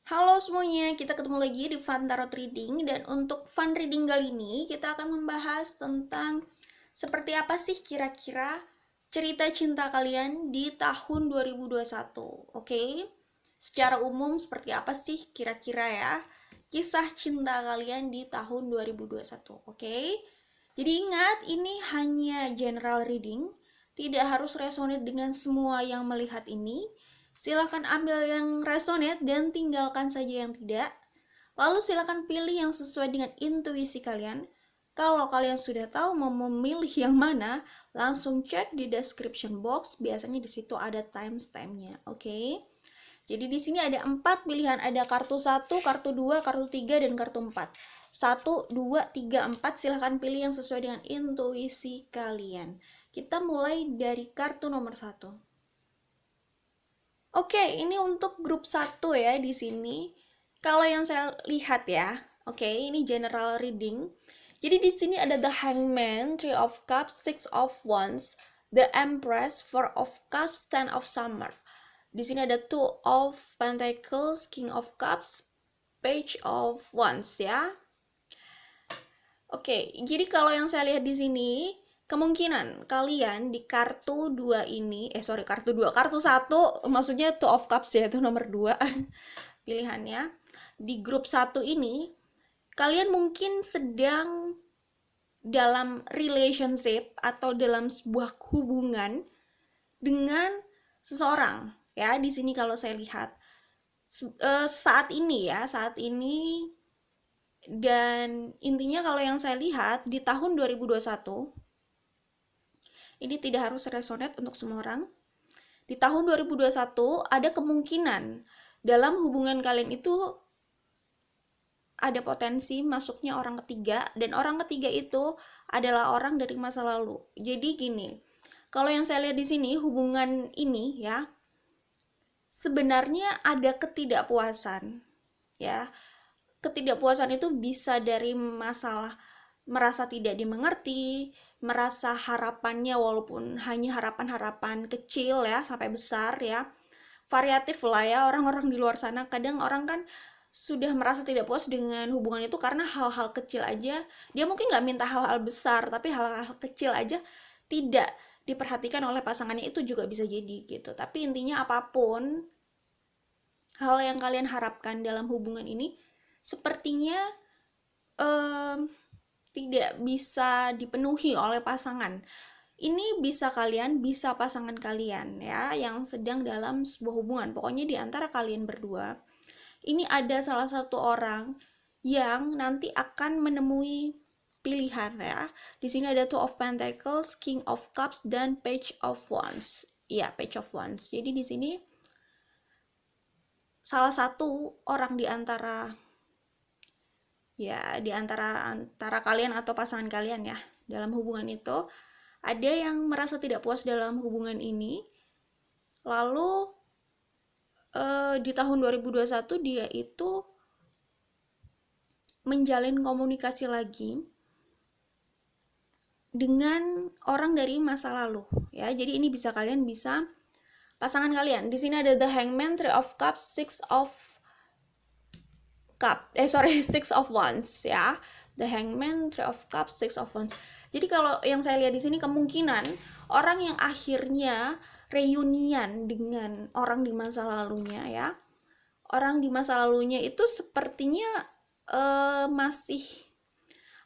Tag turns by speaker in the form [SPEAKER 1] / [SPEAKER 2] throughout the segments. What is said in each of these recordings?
[SPEAKER 1] Halo semuanya, kita ketemu lagi di Fun Tarot Reading. Dan untuk Fun Reading kali ini kita akan membahas tentang seperti apa sih kira-kira cerita cinta kalian di tahun 2021. Oke? Secara umum seperti apa sih kira-kira ya kisah cinta kalian di tahun 2021. Oke? Jadi ingat, ini hanya general reading, tidak harus resonate dengan semua yang melihat ini. Silahkan ambil yang resonate dan tinggalkan saja yang tidak. Lalu silahkan pilih yang sesuai dengan intuisi kalian. Kalau kalian sudah tahu mau memilih yang mana, langsung cek di description box. Biasanya di situ ada timestamp-nya, oke? Jadi di sini ada 4 pilihan, ada kartu 1, kartu 2, kartu 3, dan kartu 4. 1, 2, 3, 4, silahkan pilih yang sesuai dengan intuisi kalian. Kita mulai dari kartu nomor 1. Oke, ini untuk grup 1 ya di sini. Kalau yang saya lihat ya, oke, ini general reading. Jadi di sini ada the Hangman, Three of Cups, Six of Wands, the Empress, Four of Cups, Ten of Summer. Di sini ada Two of Pentacles, King of Cups, Page of Wands ya. Oke, jadi kalau yang saya lihat di sini, kemungkinan kalian di kartu 2 ini, kartu 2, kartu 1, maksudnya Two of Cups ya, itu nomor 2 pilihannya. Di grup 1 ini, kalian mungkin sedang dalam relationship atau dalam sebuah hubungan dengan seseorang ya. Di sini kalau saya lihat saat ini dan intinya kalau yang saya lihat di tahun 2021 ini tidak harus resonate untuk semua orang. Di tahun 2021 ada kemungkinan dalam hubungan kalian itu ada potensi masuknya orang ketiga, dan orang ketiga itu adalah orang dari masa lalu. Jadi gini, kalau yang saya lihat di sini hubungan ini ya, sebenarnya ada ketidakpuasan ya. Ketidakpuasan itu bisa dari masalah merasa tidak dimengerti, merasa harapannya walaupun hanya harapan-harapan kecil ya sampai besar ya. Variatif lah ya, orang-orang di luar sana kadang orang kan sudah merasa tidak puas dengan hubungan itu karena hal-hal kecil aja. Dia mungkin nggak minta hal-hal besar, tapi hal-hal kecil aja tidak diperhatikan oleh pasangannya, itu juga bisa jadi gitu. Tapi intinya apapun hal yang kalian harapkan dalam hubungan ini sepertinya tidak bisa dipenuhi oleh pasangan. Ini bisa kalian, bisa pasangan kalian ya, yang sedang dalam sebuah hubungan. Pokoknya di antara kalian berdua, ini ada salah satu orang yang nanti akan menemui pilihan ya. Di sini ada Two of Pentacles, King of Cups, dan Page of Wands. Iya, Page of Wands. Jadi di sini salah satu orang di antara antara kalian atau pasangan kalian ya dalam hubungan itu ada yang merasa tidak puas dalam hubungan ini. Lalu di tahun 2021 dia itu menjalin komunikasi lagi dengan orang dari masa lalu ya. Jadi ini bisa kalian, bisa pasangan kalian. Di sini ada the Hangman, Three of Cups, Six of Wands ya. The Hangman, Three of Cups, Six of Wands. Jadi kalau yang saya lihat di sini kemungkinan orang yang akhirnya reunian dengan orang di masa lalunya ya. Orang di masa lalunya itu sepertinya masih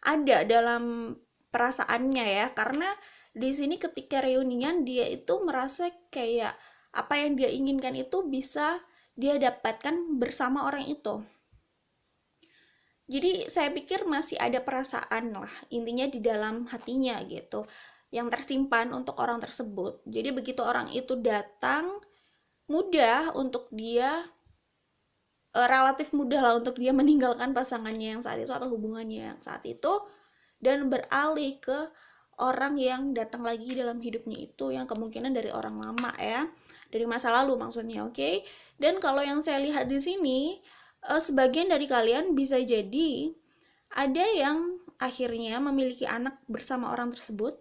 [SPEAKER 1] ada dalam perasaannya ya, karena di sini ketika reunian dia itu merasa kayak apa yang dia inginkan itu bisa dia dapatkan bersama orang itu. Jadi saya pikir masih ada perasaan lah intinya di dalam hatinya gitu yang tersimpan untuk orang tersebut. Jadi begitu orang itu datang, mudah untuk dia relatif mudah lah untuk dia meninggalkan pasangannya yang saat itu atau hubungannya yang saat itu dan beralih ke orang yang datang lagi dalam hidupnya itu yang kemungkinan dari orang lama ya, dari masa lalu maksudnya, oke? Dan kalau yang saya lihat di sini sebagian dari kalian bisa jadi ada yang akhirnya memiliki anak bersama orang tersebut,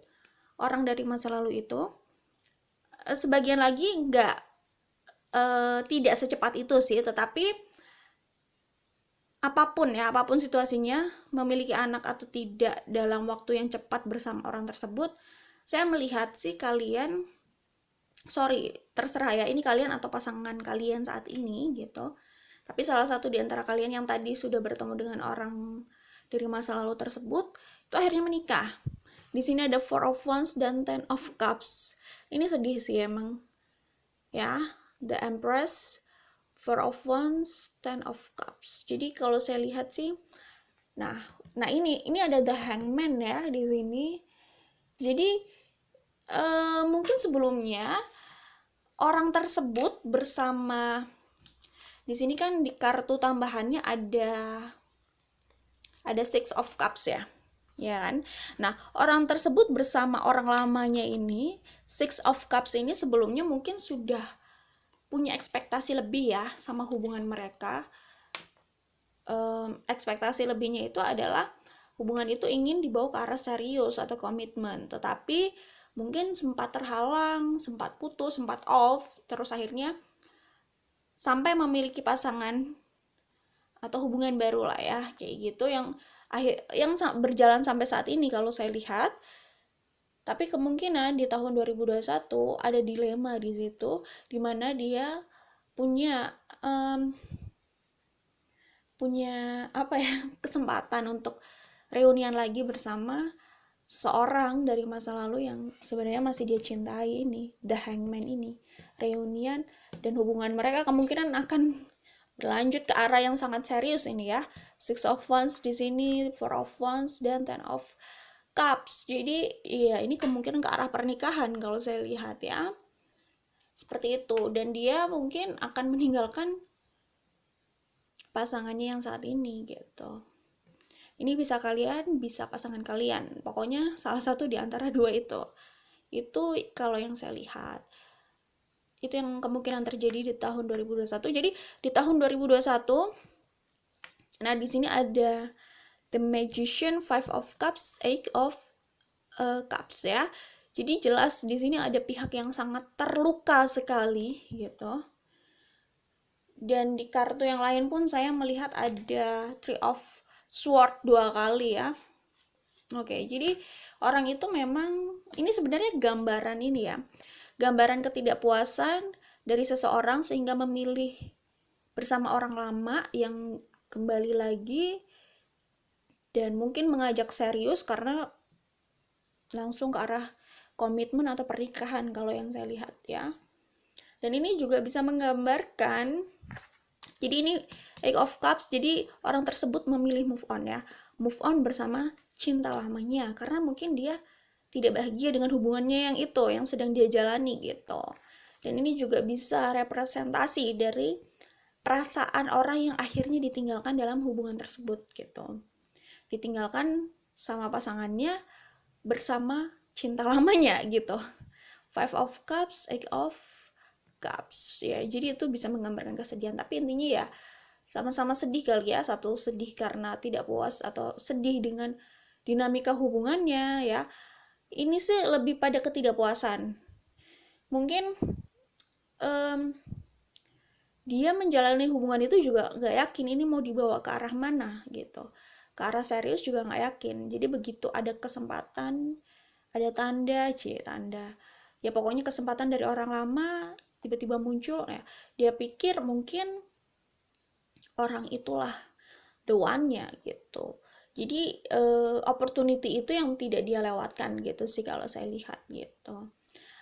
[SPEAKER 1] orang dari masa lalu itu. Sebagian lagi tidak secepat itu sih, tetapi apapun ya, apapun situasinya, memiliki anak atau tidak dalam waktu yang cepat bersama orang tersebut, saya melihat sih kalian, terserah ya, ini kalian atau pasangan kalian saat ini gitu. Tapi salah satu di antara kalian yang tadi sudah bertemu dengan orang dari masa lalu tersebut, itu akhirnya menikah. Di sini ada Four of Wands dan Ten of Cups. Ini sedih sih emang. Ya, The Empress, Four of Wands, Ten of Cups. Jadi kalau saya lihat sih, nah ini ada The Hangman ya di sini. Jadi mungkin sebelumnya orang tersebut bersama, di sini kan di kartu tambahannya ada Six of Cups ya. Ya kan? Nah, orang tersebut bersama orang lamanya ini, Six of Cups ini sebelumnya mungkin sudah punya ekspektasi lebih ya sama hubungan mereka. Ekspektasi lebihnya itu adalah hubungan itu ingin dibawa ke arah serius atau komitmen, tetapi mungkin sempat terhalang, sempat putus, sempat off, terus akhirnya sampai memiliki pasangan atau hubungan baru lah ya, kayak gitu, yang berjalan sampai saat ini kalau saya lihat. Tapi kemungkinan di tahun 2021 ada dilema di situ, dimana dia punya kesempatan untuk reunian lagi bersama seseorang dari masa lalu yang sebenarnya masih dia cintai ini, The Hangman ini. Reunian dan hubungan mereka kemungkinan akan berlanjut ke arah yang sangat serius ini ya. Six of Wands di sini, Four of Wands dan Ten of Cups. Jadi iya, ini kemungkinan ke arah pernikahan kalau saya lihat ya. Seperti itu, dan dia mungkin akan meninggalkan pasangannya yang saat ini gitu. Ini bisa kalian, bisa pasangan kalian. Pokoknya salah satu di antara dua itu. Itu kalau yang saya lihat. Itu yang kemungkinan terjadi di tahun 2021. Jadi di tahun 2021, nah di sini ada The Magician, Five of Cups, Eight of Cups ya. Jadi jelas di sini ada pihak yang sangat terluka sekali gitu. Dan di kartu yang lain pun saya melihat ada Three of Sword 2 kali ya. Oke, jadi orang itu memang, ini sebenarnya gambaran ini ya, gambaran ketidakpuasan dari seseorang sehingga memilih bersama orang lama yang kembali lagi dan mungkin mengajak serius karena langsung ke arah komitmen atau pernikahan kalau yang saya lihat ya. Dan ini juga bisa menggambarkan, jadi ini Eight of Cups, jadi orang tersebut memilih move on ya, move on bersama cinta lamanya karena mungkin dia tidak bahagia dengan hubungannya yang itu yang sedang dia jalani gitu. Dan ini juga bisa representasi dari perasaan orang yang akhirnya ditinggalkan dalam hubungan tersebut gitu, ditinggalkan sama pasangannya bersama cinta lamanya gitu. Five of Cups, Eight of Cups ya, jadi itu bisa menggambarkan kesedihan, tapi intinya ya sama-sama sedih kali ya, satu sedih karena tidak puas atau sedih dengan dinamika hubungannya ya. Ini sih lebih pada ketidakpuasan. Mungkin dia menjalani hubungan itu juga gak yakin ini mau dibawa ke arah mana gitu, ke arah serius juga gak yakin. Jadi begitu ada kesempatan, ada tanda ya pokoknya kesempatan dari orang lama tiba-tiba muncul ya, dia pikir mungkin orang itulah the one-nya gitu. Jadi opportunity itu yang tidak dia lewatkan gitu sih kalau saya lihat gitu.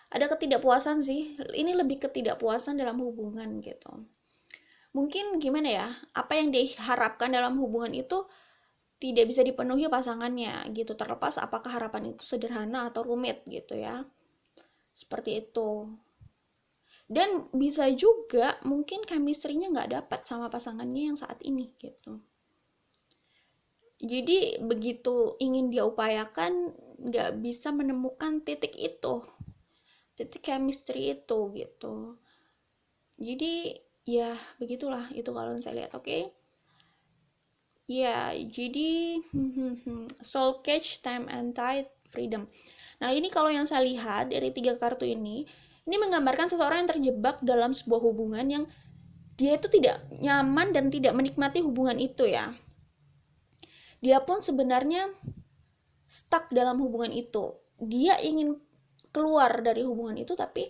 [SPEAKER 1] Ada ketidakpuasan sih, ini lebih ketidakpuasan dalam hubungan gitu. Mungkin gimana ya, apa yang diharapkan dalam hubungan itu tidak bisa dipenuhi pasangannya gitu, terlepas apakah harapan itu sederhana atau rumit gitu ya. Seperti itu. Dan bisa juga mungkin chemistry-nya nggak dapat sama pasangannya yang saat ini gitu. Jadi begitu ingin dia upayakan, nggak bisa menemukan titik itu, titik chemistry itu gitu. Jadi ya begitulah itu kalau saya lihat. Oke. Ya, jadi Soul Cage, Time and Tide, Freedom. Nah ini kalau yang saya lihat dari 3 kartu ini menggambarkan seseorang yang terjebak dalam sebuah hubungan yang dia itu tidak nyaman dan tidak menikmati hubungan itu ya. Dia pun sebenarnya stuck dalam hubungan itu. Dia ingin keluar dari hubungan itu, tapi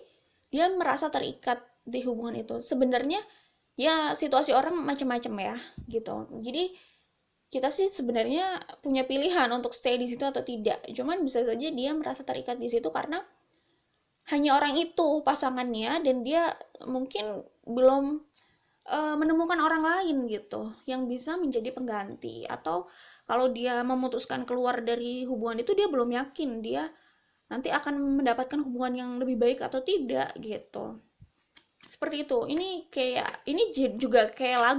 [SPEAKER 1] dia merasa terikat di hubungan itu. Sebenarnya ya situasi orang macam-macam ya gitu. Jadi kita sih sebenarnya punya pilihan untuk stay di situ atau tidak. Cuman bisa saja dia merasa terikat di situ karena hanya orang itu pasangannya, dan dia mungkin belum menemukan orang lain gitu yang bisa menjadi pengganti. Atau kalau dia memutuskan keluar dari hubungan itu, dia belum yakin dia nanti akan mendapatkan hubungan yang lebih baik atau tidak gitu. Seperti itu. Ini juga kayak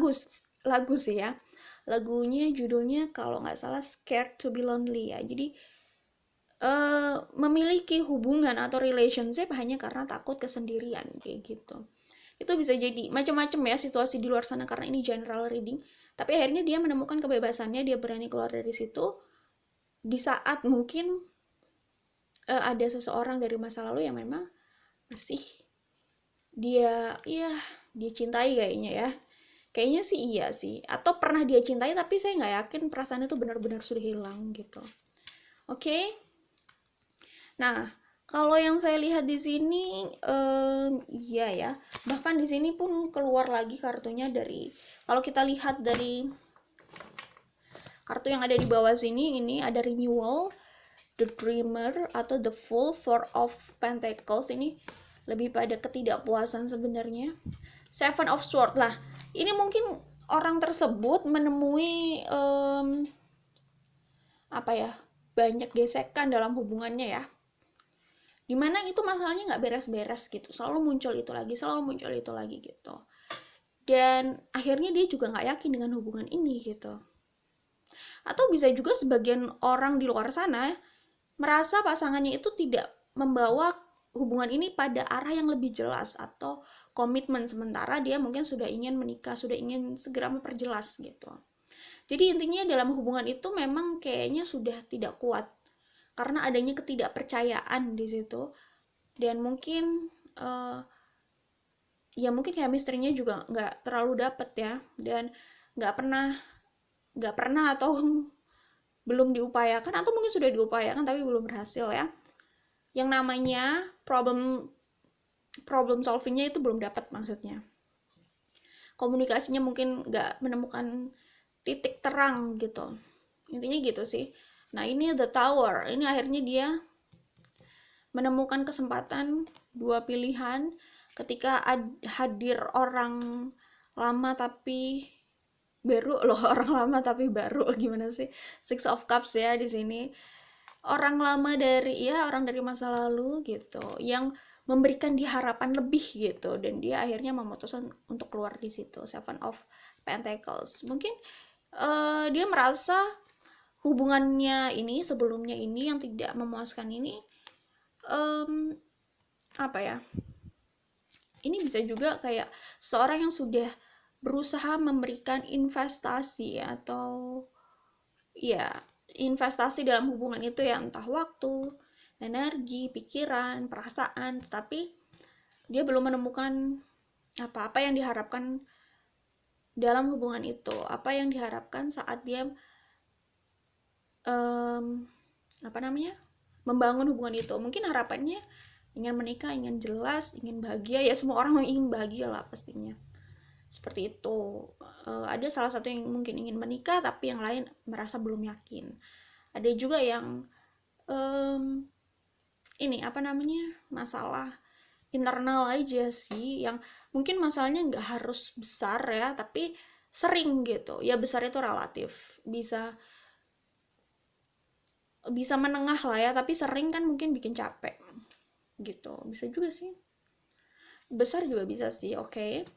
[SPEAKER 1] lagu sih ya. Lagunya judulnya kalau nggak salah Scared to be Lonely ya. Jadi memiliki hubungan atau relationship hanya karena takut kesendirian kayak gitu. Itu bisa jadi macam-macam ya situasi di luar sana, karena ini general reading. Tapi akhirnya dia menemukan kebebasannya, dia berani keluar dari situ di saat mungkin ada seseorang dari masa lalu yang memang masih dia cintai kayaknya ya. Kayaknya sih iya sih. Atau pernah dia cintai tapi saya nggak yakin perasaan itu benar-benar sudah hilang gitu. Oke. Nah, kalau yang saya lihat di sini, iya ya. Bahkan di sini pun keluar lagi kartunya dari, kalau kita lihat dari kartu yang ada di bawah sini, ini ada renewal, the dreamer atau the fool, four of pentacles. Ini lebih pada ketidakpuasan sebenarnya. Seven of swords lah. Ini mungkin orang tersebut menemui banyak gesekan dalam hubungannya ya. Dimana itu masalahnya nggak beres-beres gitu, selalu muncul itu lagi gitu, dan akhirnya dia juga nggak yakin dengan hubungan ini gitu. Atau bisa juga sebagian orang di luar sana merasa pasangannya itu tidak membawa hubungan ini pada arah yang lebih jelas atau komitmen, sementara dia mungkin sudah ingin menikah, sudah ingin segera memperjelas gitu. Jadi intinya dalam hubungan itu memang kayaknya sudah tidak kuat karena adanya ketidakpercayaan di situ, dan mungkin mungkin chemistry-nya juga nggak terlalu dapet ya, dan nggak pernah atau belum diupayakan, atau mungkin sudah diupayakan tapi belum berhasil ya. Yang namanya problem solvingnya itu belum dapat, maksudnya komunikasinya mungkin nggak menemukan titik terang gitu, intinya gitu sih. Nah ini the tower, ini akhirnya dia menemukan kesempatan, dua pilihan ketika hadir orang lama tapi baru loh, orang lama tapi baru, gimana sih, Six of Cups ya di sini. Orang lama orang dari masa lalu gitu, yang memberikan dia harapan lebih gitu, dan dia akhirnya memutuskan untuk keluar di situ. Seven of Pentacles, mungkin dia merasa hubungannya ini sebelumnya ini yang tidak memuaskan ini, ini bisa juga kayak seorang yang sudah berusaha memberikan investasi atau ya investasi dalam hubungan itu ya, entah waktu, energi, pikiran, perasaan, tetapi dia belum menemukan apa yang diharapkan dalam hubungan itu, apa yang diharapkan saat dia membangun hubungan itu. Mungkin harapannya ingin menikah, ingin jelas, ingin bahagia ya, semua orang ingin bahagia lah pastinya, seperti itu. Ada salah satu yang mungkin ingin menikah tapi yang lain merasa belum yakin. Ada juga yang masalah internal aja sih, yang mungkin masalahnya nggak harus besar ya, tapi sering gitu ya. Besar itu relatif, bisa menengah lah ya, tapi sering kan mungkin bikin capek gitu. Bisa juga sih, besar juga bisa sih. Oke.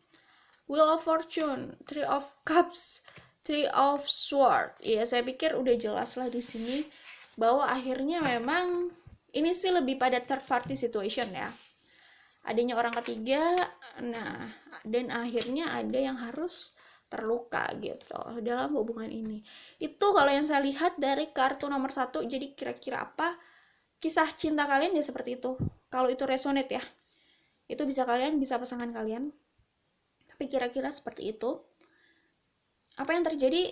[SPEAKER 1] Wheel of Fortune, Three of Cups, Three of Swords. Ya, saya pikir udah jelas lah di sini bahwa akhirnya memang ini sih lebih pada third party situation ya. Adanya orang ketiga, nah, dan akhirnya ada yang harus terluka gitu dalam hubungan ini. Itu kalau yang saya lihat dari kartu nomor 1. Jadi kira-kira apa kisah cinta kalian ya, seperti itu. Kalau itu resonate ya, itu bisa kalian, bisa pasangan kalian. Tapi kira-kira seperti itu. Apa yang terjadi?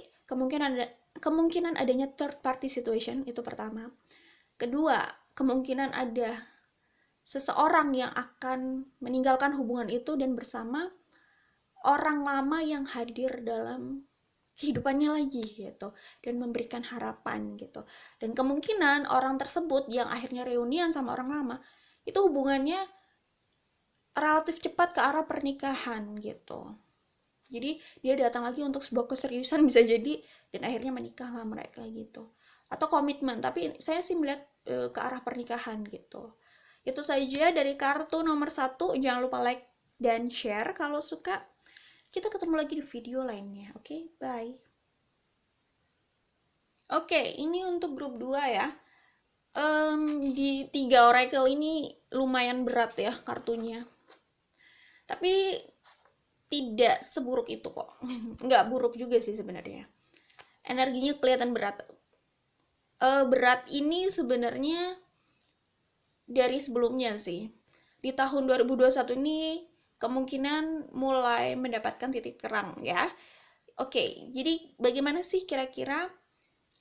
[SPEAKER 1] Kemungkinan adanya third party situation, itu pertama. Kedua, kemungkinan ada seseorang yang akan meninggalkan hubungan itu dan bersama orang lama yang hadir dalam kehidupannya lagi gitu, dan memberikan harapan gitu. Dan kemungkinan orang tersebut yang akhirnya reunian sama orang lama itu hubungannya relatif cepat ke arah pernikahan gitu. Jadi dia datang lagi untuk sebuah keseriusan bisa jadi, dan akhirnya menikahlah mereka gitu. Atau komitmen, tapi saya sih melihat ke arah pernikahan gitu. Itu saja dari kartu nomor 1. Jangan lupa like dan share kalau suka. Kita ketemu lagi di video lainnya. Oke, bye. Oke, ini untuk grup 2 ya. Di 3 oracle ini lumayan berat ya kartunya. Tapi tidak seburuk itu kok. Nggak buruk juga sih sebenarnya. Energinya kelihatan berat. Berat ini sebenarnya dari sebelumnya sih. Di tahun 2021 ini kemungkinan mulai mendapatkan titik terang ya. Oke, jadi bagaimana sih kira-kira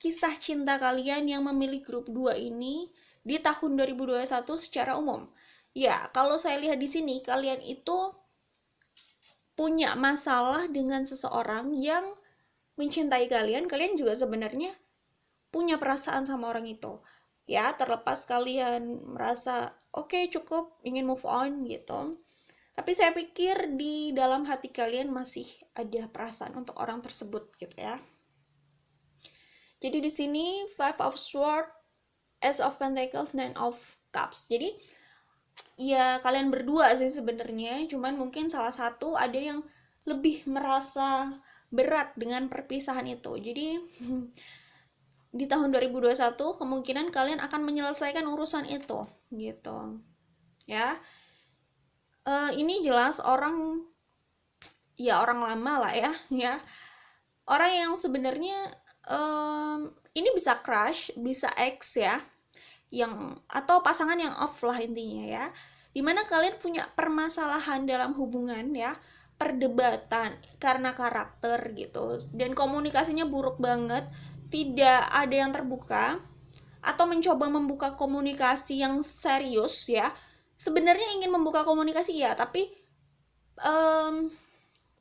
[SPEAKER 1] kisah cinta kalian yang memilih grup 2 ini di tahun 2021 secara umum? Ya, kalau saya lihat di sini kalian itu punya masalah dengan seseorang yang mencintai kalian. Kalian juga sebenarnya punya perasaan sama orang itu. Ya, terlepas kalian merasa oke, cukup, ingin move on gitu. Tapi saya pikir di dalam hati kalian masih ada perasaan untuk orang tersebut gitu ya. Jadi di sini Five of Swords, Ace of Pentacles, Nine of Cups. Jadi ya kalian berdua sih sebenarnya, cuman mungkin salah satu ada yang lebih merasa berat dengan perpisahan itu. Jadi di tahun 2021 kemungkinan kalian akan menyelesaikan urusan itu gitu ya. Ini jelas orang lama lah ya, orang yang sebenarnya ini bisa crush, bisa ex ya, yang atau pasangan yang off lah intinya ya, dimana kalian punya permasalahan dalam hubungan ya, perdebatan karena karakter gitu, dan komunikasinya buruk banget, tidak ada yang terbuka atau mencoba membuka komunikasi yang serius ya. Sebenarnya ingin membuka komunikasi ya, tapi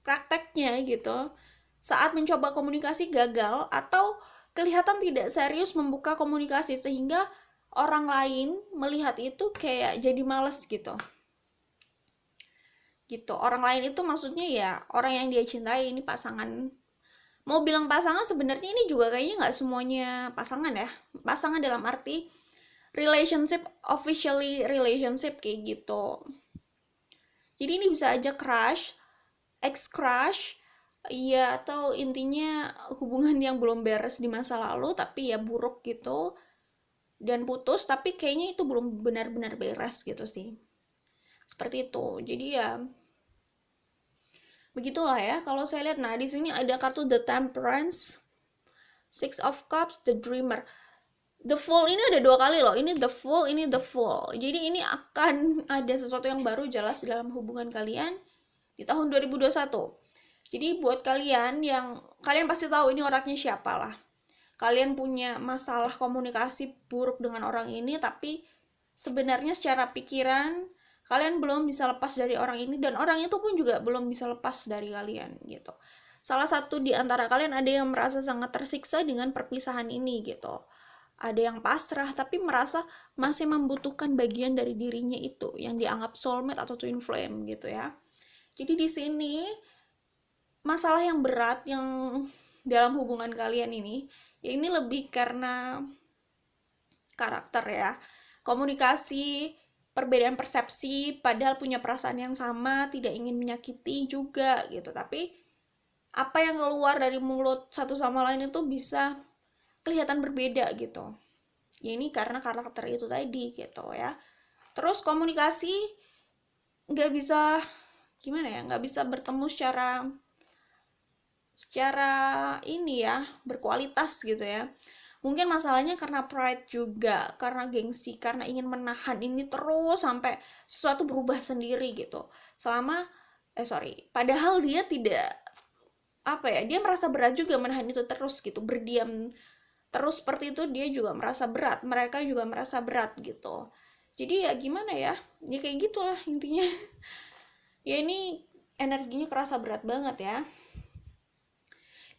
[SPEAKER 1] prakteknya gitu saat mencoba komunikasi gagal atau kelihatan tidak serius membuka komunikasi, sehingga orang lain melihat itu kayak jadi males gitu. Orang lain itu maksudnya ya orang yang dia cintai, ini pasangan. Mau bilang pasangan, sebenarnya ini juga kayaknya nggak semuanya pasangan ya. Pasangan dalam arti relationship, officially relationship kayak gitu. Jadi ini bisa aja crush, ex-crush, ya, atau intinya hubungan yang belum beres di masa lalu tapi ya buruk gitu, dan putus tapi kayaknya itu belum benar-benar beres gitu sih. Seperti itu. Jadi ya begitulah ya kalau saya lihat. Nah, di sini ada kartu The Temperance, Six of Cups, The Dreamer. The Fool ini ada 2 kali loh. Ini The Fool, ini The Fool. Jadi ini akan ada sesuatu yang baru jelas dalam hubungan kalian di tahun 2021. Jadi buat kalian yang kalian pasti tahu ini orangnya siapa lah. Kalian punya masalah komunikasi buruk dengan orang ini, tapi sebenarnya secara pikiran kalian belum bisa lepas dari orang ini, dan orang itu pun juga belum bisa lepas dari kalian gitu. Salah satu di antara kalian ada yang merasa sangat tersiksa dengan perpisahan ini gitu. Ada yang pasrah tapi merasa masih membutuhkan bagian dari dirinya itu yang dianggap soulmate atau twin flame gitu ya. Jadi di sini masalah yang berat yang dalam hubungan kalian ini, ya ini lebih karena karakter ya. Komunikasi, perbedaan persepsi, padahal punya perasaan yang sama, tidak ingin menyakiti juga gitu, tapi apa yang keluar dari mulut satu sama lain itu bisa kelihatan berbeda gitu. Ya ini karena karakter itu tadi gitu ya. Terus komunikasi nggak bisa nggak bisa bertemu secara ini ya, berkualitas gitu ya. Mungkin masalahnya karena pride juga, karena gengsi, karena ingin menahan ini terus sampai sesuatu berubah sendiri gitu. Selama padahal dia tidak, dia merasa berat juga menahan itu terus gitu, berdiam terus seperti itu, dia juga merasa berat, mereka juga merasa berat gitu. Jadi ya gimana ya kayak gitulah intinya. Ya ini energinya kerasa berat banget ya.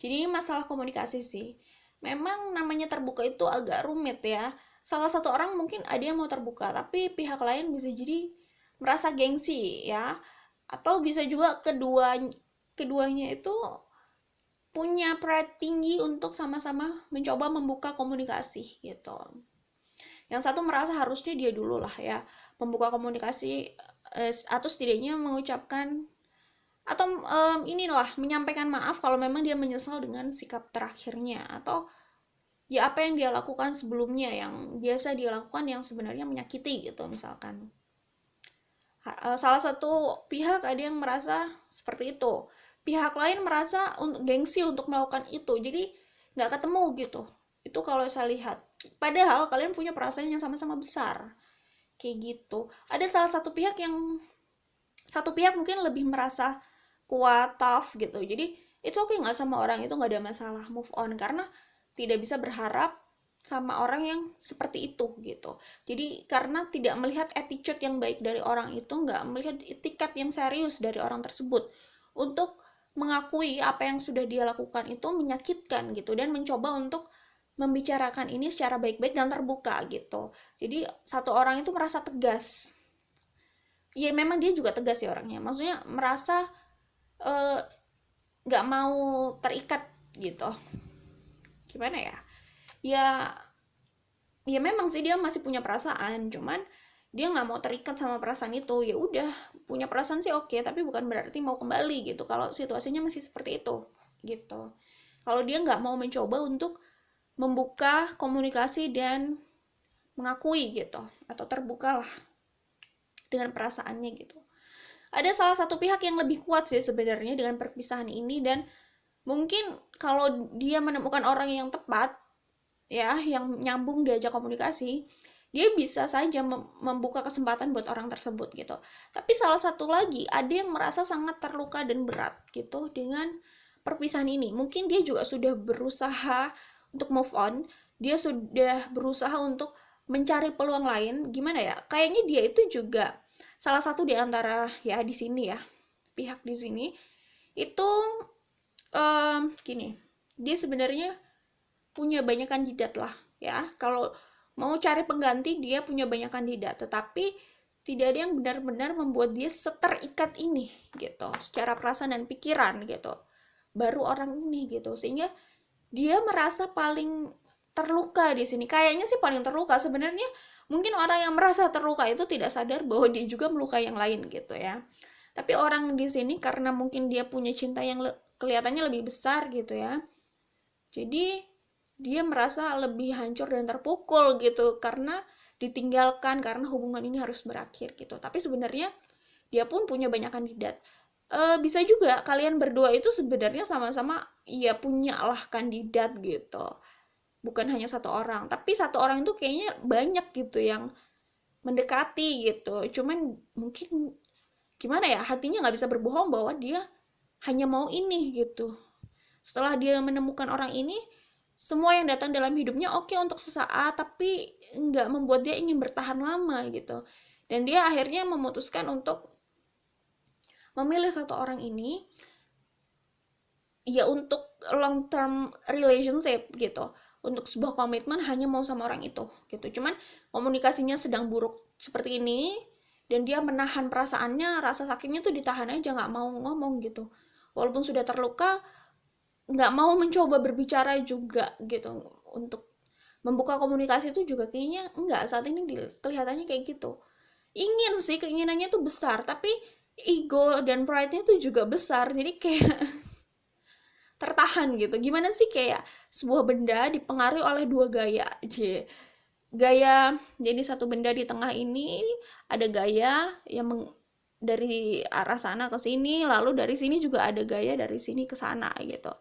[SPEAKER 1] Jadi ini masalah komunikasi sih. Memang namanya terbuka itu agak rumit ya. Salah satu orang mungkin ada yang mau terbuka, tapi pihak lain bisa jadi merasa gengsi ya. Atau bisa juga keduanya itu punya pride tinggi untuk sama-sama mencoba membuka komunikasi gitu. Yang satu merasa harusnya dia dulu lah ya membuka komunikasi, atau setidaknya mengucapkan atau inilah menyampaikan maaf kalau memang dia menyesal dengan sikap terakhirnya, atau ya apa yang dia lakukan sebelumnya yang biasa dia lakukan yang sebenarnya menyakiti gitu misalkan. Salah satu pihak ada yang merasa seperti itu, pihak lain merasa gengsi untuk melakukan itu, jadi nggak ketemu gitu. Itu kalau saya lihat, padahal kalian punya perasaan yang sama-sama besar kayak gitu. Ada satu pihak mungkin lebih merasa kuat, tough gitu, jadi itu oke, nggak sama orang itu nggak ada masalah, move on, karena tidak bisa berharap sama orang yang seperti itu gitu. Jadi karena tidak melihat attitude yang baik dari orang itu, nggak melihat etikat yang serius dari orang tersebut untuk mengakui apa yang sudah dia lakukan itu menyakitkan gitu, dan mencoba untuk membicarakan ini secara baik-baik dan terbuka gitu. Jadi satu orang itu merasa tegas, ya memang dia juga tegas sih orangnya, maksudnya merasa nggak mau terikat gitu. Gimana ya, ya memang sih dia masih punya perasaan, cuman dia nggak mau terikat sama perasaan itu. Ya udah, punya perasaan sih oke, tapi bukan berarti mau kembali gitu kalau situasinya masih seperti itu gitu. Kalau dia nggak mau mencoba untuk membuka komunikasi dan mengakui gitu, atau terbukalah dengan perasaannya gitu. Ada salah satu pihak yang lebih kuat sih sebenarnya dengan perpisahan ini, dan mungkin kalau dia menemukan orang yang tepat ya, yang nyambung diajak komunikasi, dia bisa saja membuka kesempatan buat orang tersebut gitu. Tapi salah satu lagi ada yang merasa sangat terluka dan berat gitu dengan perpisahan ini. Mungkin dia juga sudah berusaha untuk move on, dia sudah berusaha untuk mencari peluang lain. Gimana ya, kayaknya dia itu juga salah satu di antara ya di sini ya, pihak di sini itu gini, dia sebenarnya punya banyak kandidat lah ya. Kalau mau cari pengganti dia punya banyak kandidat, tetapi tidak ada yang benar-benar membuat dia seterikat ini gitu secara perasaan dan pikiran gitu, baru orang ini gitu, sehingga dia merasa paling terluka di sini. Kayaknya sih paling terluka sebenarnya. Mungkin orang yang merasa terluka itu tidak sadar bahwa dia juga melukai yang lain gitu ya. Tapi orang di sini karena mungkin dia punya cinta yang kelihatannya lebih besar gitu ya, jadi dia merasa lebih hancur dan terpukul gitu karena ditinggalkan, karena hubungan ini harus berakhir gitu. Tapi sebenarnya dia pun punya banyak kandidat. Bisa juga kalian berdua itu sebenarnya sama-sama ya punya lah kandidat gitu, bukan hanya satu orang, tapi satu orang itu kayaknya banyak gitu yang mendekati gitu. Cuman mungkin gimana ya, hatinya nggak bisa berbohong bahwa dia hanya mau ini gitu. Setelah dia menemukan orang ini, semua yang datang dalam hidupnya oke untuk sesaat, tapi nggak membuat dia ingin bertahan lama gitu. Dan dia akhirnya memutuskan untuk memilih satu orang ini ya untuk long term relationship gitu, untuk sebuah komitmen hanya mau sama orang itu gitu. Cuman komunikasinya sedang buruk seperti ini, dan dia menahan perasaannya, rasa sakitnya tuh ditahan aja, nggak mau ngomong gitu. Walaupun sudah terluka, nggak mau mencoba berbicara juga gitu, untuk membuka komunikasi itu juga kayaknya enggak saat ini kelihatannya kayak gitu. Ingin sih, keinginannya tuh besar, tapi ego dan pride-nya tuh juga besar, jadi kayak tertahan gitu. Gimana sih, kayak sebuah benda dipengaruhi oleh dua gaya aja. Gaya, jadi satu benda di tengah ini ada gaya yang dari arah sana ke sini, lalu dari sini juga ada gaya dari sini ke sana gitu.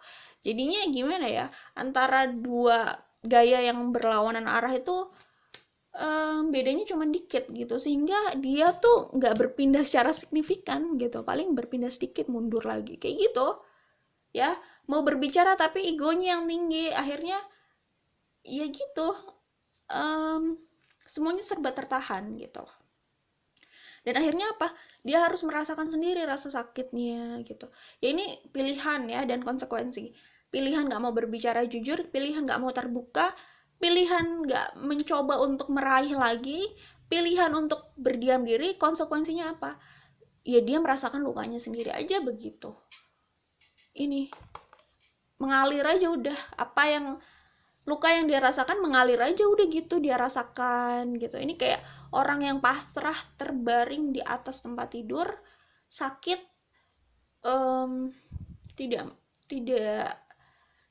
[SPEAKER 1] Jadinya gimana ya, antara dua gaya yang berlawanan arah itu bedanya cuma dikit gitu, sehingga dia tuh nggak berpindah secara signifikan gitu, paling berpindah sedikit mundur lagi kayak gitu ya. Mau berbicara tapi egonya yang tinggi, akhirnya ya gitu, semuanya serba tertahan gitu. Dan akhirnya apa? Dia harus merasakan sendiri rasa sakitnya gitu. Ya ini pilihan ya dan konsekuensi. Pilihan nggak mau berbicara jujur, pilihan nggak mau terbuka, pilihan nggak mencoba untuk meraih lagi, pilihan untuk berdiam diri, konsekuensinya apa? Ya dia merasakan lukanya sendiri aja begitu. Ini mengalir aja udah, apa yang luka yang dia rasakan mengalir aja udah gitu, dia rasakan gitu. Ini kayak orang yang pasrah terbaring di atas tempat tidur sakit, tidak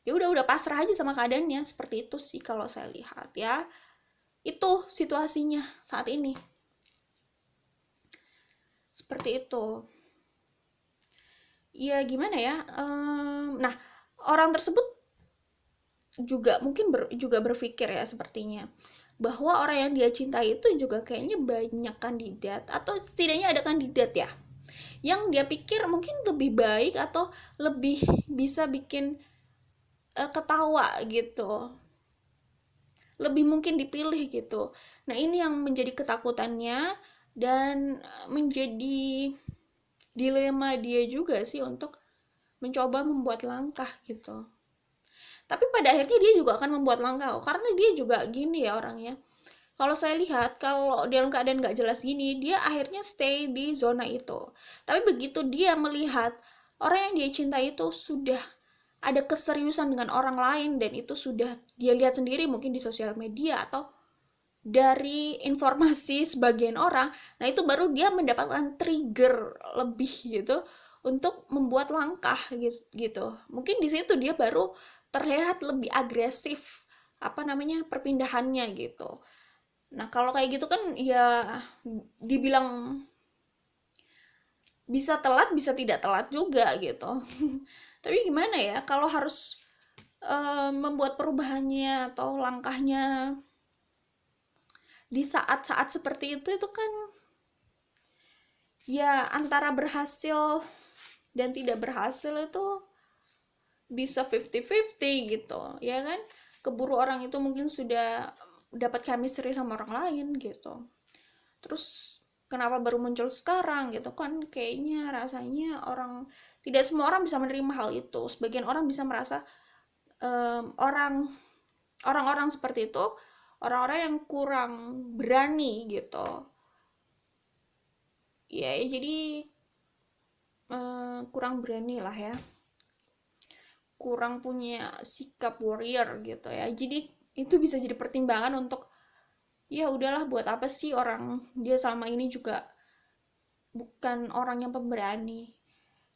[SPEAKER 1] ya udah pasrah aja sama keadaannya. Seperti itu sih kalau saya lihat ya, itu situasinya saat ini seperti itu ya. Gimana ya, nah orang tersebut juga mungkin juga berpikir ya sepertinya bahwa orang yang dia cintai itu juga kayaknya banyak kandidat, atau setidaknya ada kandidat ya yang dia pikir mungkin lebih baik atau lebih bisa bikin ketawa gitu, lebih mungkin dipilih gitu. Nah ini yang menjadi ketakutannya dan menjadi dilema dia juga sih untuk mencoba membuat langkah gitu. Tapi pada akhirnya dia juga akan membuat langkah kok, karena dia juga gini ya orangnya. Kalau saya lihat, kalau dalam keadaan nggak jelas gini, dia akhirnya stay di zona itu. Tapi begitu dia melihat orang yang dia cintai itu sudah ada keseriusan dengan orang lain, dan itu sudah dia lihat sendiri mungkin di sosial media atau dari informasi sebagian orang, nah itu baru dia mendapatkan trigger lebih gitu untuk membuat langkah gitu. Mungkin di situ dia baru terlihat lebih agresif perpindahannya gitu. Nah kalau kayak gitu kan ya dibilang bisa telat bisa tidak telat juga gitu. Tapi gimana ya kalau harus membuat perubahannya atau langkahnya di saat-saat seperti itu kan ya antara berhasil dan tidak berhasil itu bisa 50-50 gitu ya kan. Keburu orang itu mungkin sudah dapat chemistry sama orang lain gitu, terus kenapa baru muncul sekarang gitu kan. Kayaknya rasanya tidak semua orang bisa menerima hal itu. Sebagian orang bisa merasa orang-orang seperti itu orang-orang yang kurang berani gitu ya, jadi kurang berani lah ya, kurang punya sikap warrior gitu ya. Jadi itu bisa jadi pertimbangan untuk ya udahlah, buat apa sih orang dia selama ini juga bukan orang yang pemberani,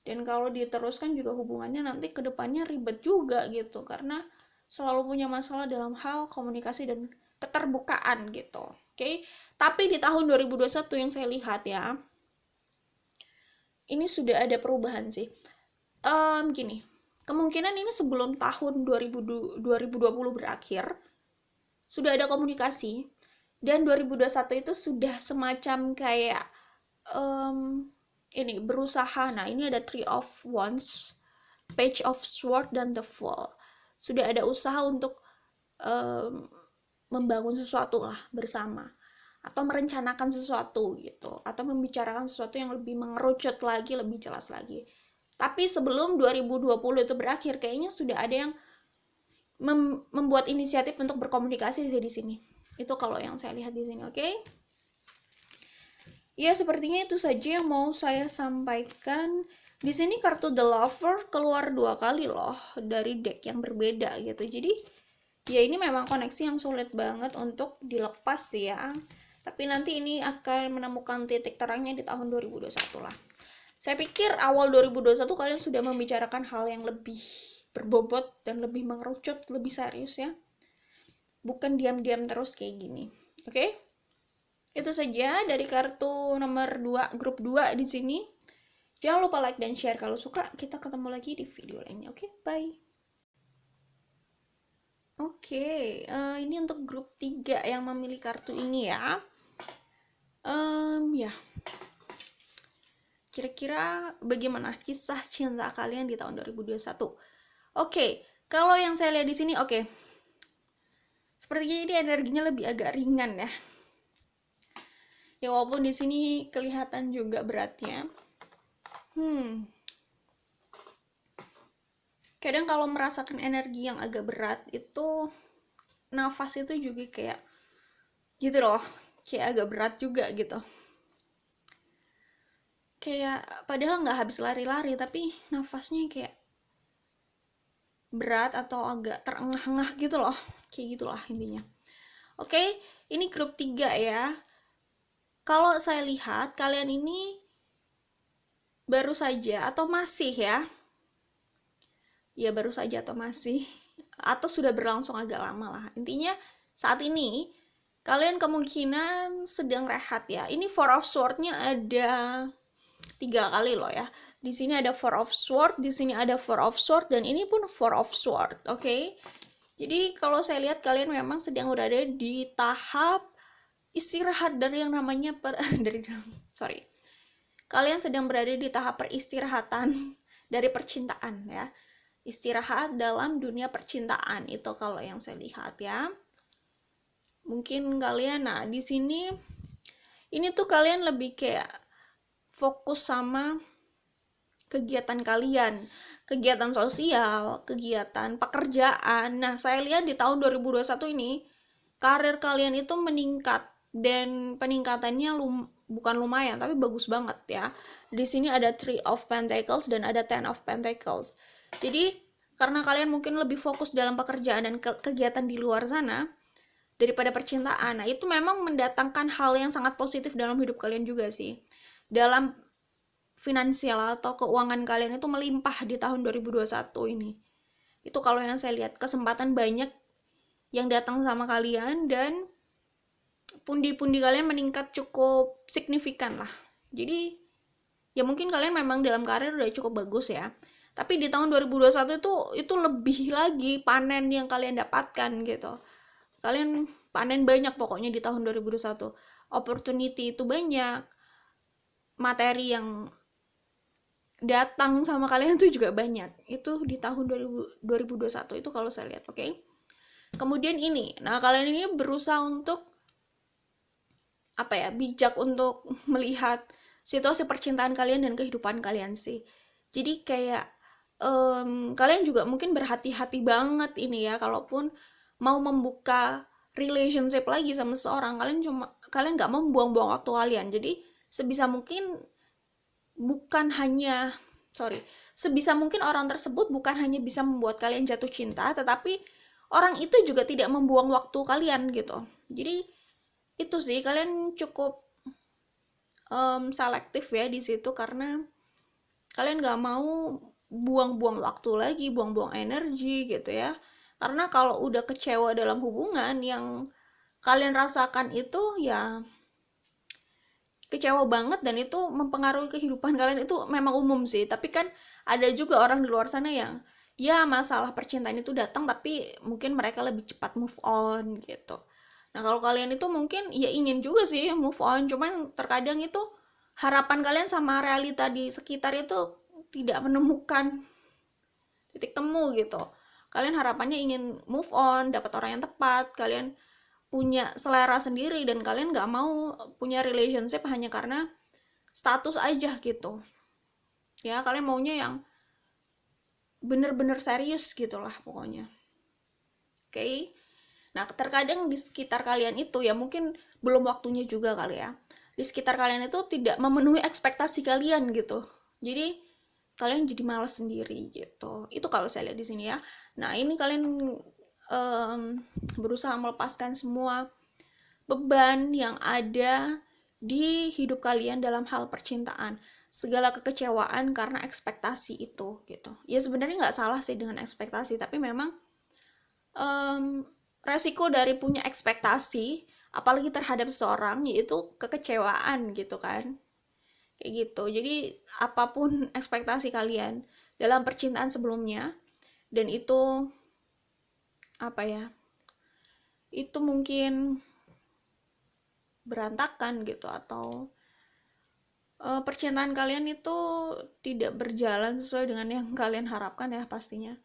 [SPEAKER 1] dan kalau diteruskan juga hubungannya nanti kedepannya ribet juga gitu, karena selalu punya masalah dalam hal komunikasi dan keterbukaan gitu. Oke. Tapi di tahun 2021 yang saya lihat ya, ini sudah ada perubahan sih. Gini, kemungkinan ini sebelum tahun 2020 berakhir sudah ada komunikasi, dan 2021 itu sudah semacam kayak ini berusaha. Nah ini ada Three of Wands, Page of Sword, dan The Fool. Sudah ada usaha untuk membangun sesuatu lah bersama, atau merencanakan sesuatu gitu, atau membicarakan sesuatu yang lebih mengerucut lagi, lebih jelas lagi. Tapi sebelum 2020 itu berakhir, kayaknya sudah ada yang membuat inisiatif untuk berkomunikasi di sini. Itu kalau yang saya lihat di sini, oke? Ya, sepertinya itu saja yang mau saya sampaikan. Di sini kartu The Lover keluar 2 kali loh dari deck yang berbeda gitu. Jadi ya ini memang koneksi yang sulit banget untuk dilepas ya. Tapi nanti ini akan menemukan titik terangnya di tahun 2021 lah. Saya pikir awal 2021 kalian sudah membicarakan hal yang lebih berbobot dan lebih mengerucut, lebih serius ya. Bukan diam-diam terus kayak gini. Oke? Itu saja dari kartu nomor 2, grup 2 di sini. Jangan lupa like dan share kalau suka. Kita ketemu lagi di video lainnya. Oke? Bye. Oke. Oke, ini untuk grup 3 yang memilih kartu ini ya. Ya. Kira-kira bagaimana kisah cinta kalian di tahun 2021? Oke, kalau yang saya lihat di sini, oke. Sepertinya ini energinya lebih agak ringan ya. Ya walaupun di sini kelihatan juga beratnya. Kadang kalau merasakan energi yang agak berat itu nafas itu juga kayak gitu loh, kayak agak berat juga gitu. Kayak padahal nggak habis lari-lari tapi nafasnya kayak berat atau agak terengah-engah gitu loh, kayak gitulah intinya. Oke, ini grup 3 ya. Kalau saya lihat kalian ini baru saja atau masih ya baru saja atau masih atau sudah berlangsung agak lama lah. Intinya saat ini kalian kemungkinan sedang rehat ya. Ini Four of Sword-nya ada 3 kali loh ya. Di sini ada Four of Sword, di sini ada Four of Sword, dan ini pun Four of Sword. Oke. Jadi kalau saya lihat kalian memang sedang berada di tahap istirahat dari yang namanya kalian sedang berada di tahap peristirahatan dari percintaan ya. Istirahat dalam dunia percintaan itu kalau yang saya lihat ya. Mungkin kalian di sini ini tuh kalian lebih kayak fokus sama kegiatan kalian, kegiatan sosial, kegiatan pekerjaan. Nah, saya lihat di tahun 2021 ini karir kalian itu meningkat dan peningkatannya bukan lumayan tapi bagus banget ya. Di sini ada Three of Pentacles dan ada Ten of Pentacles. Jadi karena kalian mungkin lebih fokus dalam pekerjaan dan kegiatan di luar sana daripada percintaan. Nah, itu memang mendatangkan hal yang sangat positif dalam hidup kalian juga sih. Dalam finansial atau keuangan kalian itu melimpah di tahun 2021 ini. Itu kalau yang saya lihat, kesempatan banyak yang datang sama kalian dan pundi-pundi kalian meningkat cukup signifikan lah. Jadi ya mungkin kalian memang dalam karir udah cukup bagus ya. Tapi di tahun 2021 itu lebih lagi panen yang kalian dapatkan gitu. Kalian panen banyak pokoknya di tahun 2021. Opportunity itu banyak. Materi yang datang sama kalian itu juga banyak. Itu di tahun 2021 itu kalau saya lihat, oke. Kemudian ini. Nah, kalian ini berusaha untuk bijak untuk melihat situasi percintaan kalian dan kehidupan kalian sih. Jadi kayak kalian juga mungkin berhati-hati banget ini ya, kalaupun mau membuka relationship lagi sama seseorang, kalian nggak mau membuang-buang waktu kalian. Jadi sebisa mungkin sebisa mungkin orang tersebut bukan hanya bisa membuat kalian jatuh cinta, tetapi orang itu juga tidak membuang waktu kalian gitu. Jadi itu sih, kalian cukup selektif ya di situ karena kalian nggak mau buang-buang waktu lagi, buang-buang energi gitu ya. Karena kalau udah kecewa dalam hubungan yang kalian rasakan itu ya kecewa banget dan itu mempengaruhi kehidupan kalian, itu memang umum sih. Tapi kan ada juga orang di luar sana yang ya masalah percintaan itu datang tapi mungkin mereka lebih cepat move on gitu. Nah, kalau kalian itu mungkin ya ingin juga sih move on, cuman terkadang itu harapan kalian sama realita di sekitar itu tidak menemukan titik temu gitu. Kalian harapannya ingin move on, dapat orang yang tepat, kalian punya selera sendiri dan kalian gak mau punya relationship hanya karena status aja gitu. Ya, kalian maunya yang bener-bener serius gitulah pokoknya. Oke. Nah, terkadang di sekitar kalian itu ya mungkin belum waktunya juga kali ya. Di sekitar kalian itu tidak memenuhi ekspektasi kalian gitu. Jadi kalian jadi malas sendiri gitu. Itu kalau saya lihat di sini ya. Nah, ini kalian berusaha melepaskan semua beban yang ada di hidup kalian dalam hal percintaan, segala kekecewaan karena ekspektasi itu gitu. Ya sebenarnya nggak salah sih dengan ekspektasi, tapi memang resiko dari punya ekspektasi apalagi terhadap seseorang yaitu kekecewaan gitu kan, kayak gitu. Jadi apapun ekspektasi kalian dalam percintaan sebelumnya dan itu itu mungkin berantakan gitu, atau percintaan kalian itu tidak berjalan sesuai dengan yang kalian harapkan ya pastinya.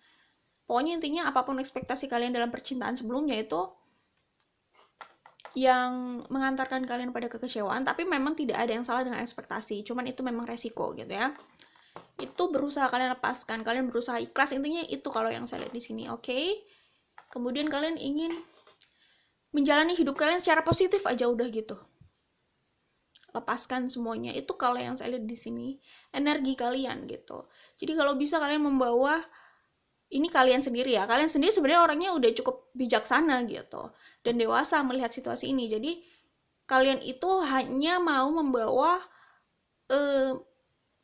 [SPEAKER 1] Pokoknya intinya apapun ekspektasi kalian dalam percintaan sebelumnya itu yang mengantarkan kalian pada kekecewaan, tapi memang tidak ada yang salah dengan ekspektasi, cuman itu memang resiko gitu ya. Itu berusaha kalian lepaskan, kalian berusaha ikhlas, intinya itu kalau yang saya lihat di sini, oke? Kemudian kalian ingin menjalani hidup kalian secara positif aja udah gitu. Lepaskan semuanya, itu kalau yang saya lihat di sini energi kalian gitu. Jadi kalau bisa kalian membawa ini kalian sendiri ya, kalian sendiri sebenarnya orangnya udah cukup bijaksana gitu dan dewasa melihat situasi ini. Jadi kalian itu hanya mau membawa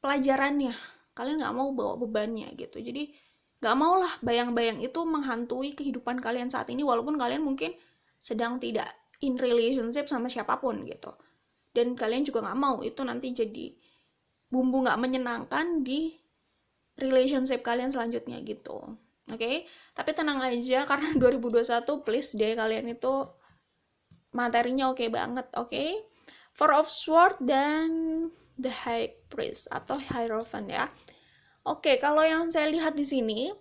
[SPEAKER 1] pelajarannya, kalian nggak mau bawa bebannya gitu. Jadi nggak mau lah bayang-bayang itu menghantui kehidupan kalian saat ini, walaupun kalian mungkin sedang tidak in relationship sama siapapun gitu, dan kalian juga nggak mau itu nanti jadi bumbu nggak menyenangkan di relationship kalian selanjutnya gitu. Oke, tapi tenang aja karena 2021 please deh kalian itu materinya oke banget, oke? Four of Swords dan The High Priest atau Hierophant ya. Oke, kalau yang saya lihat di sini,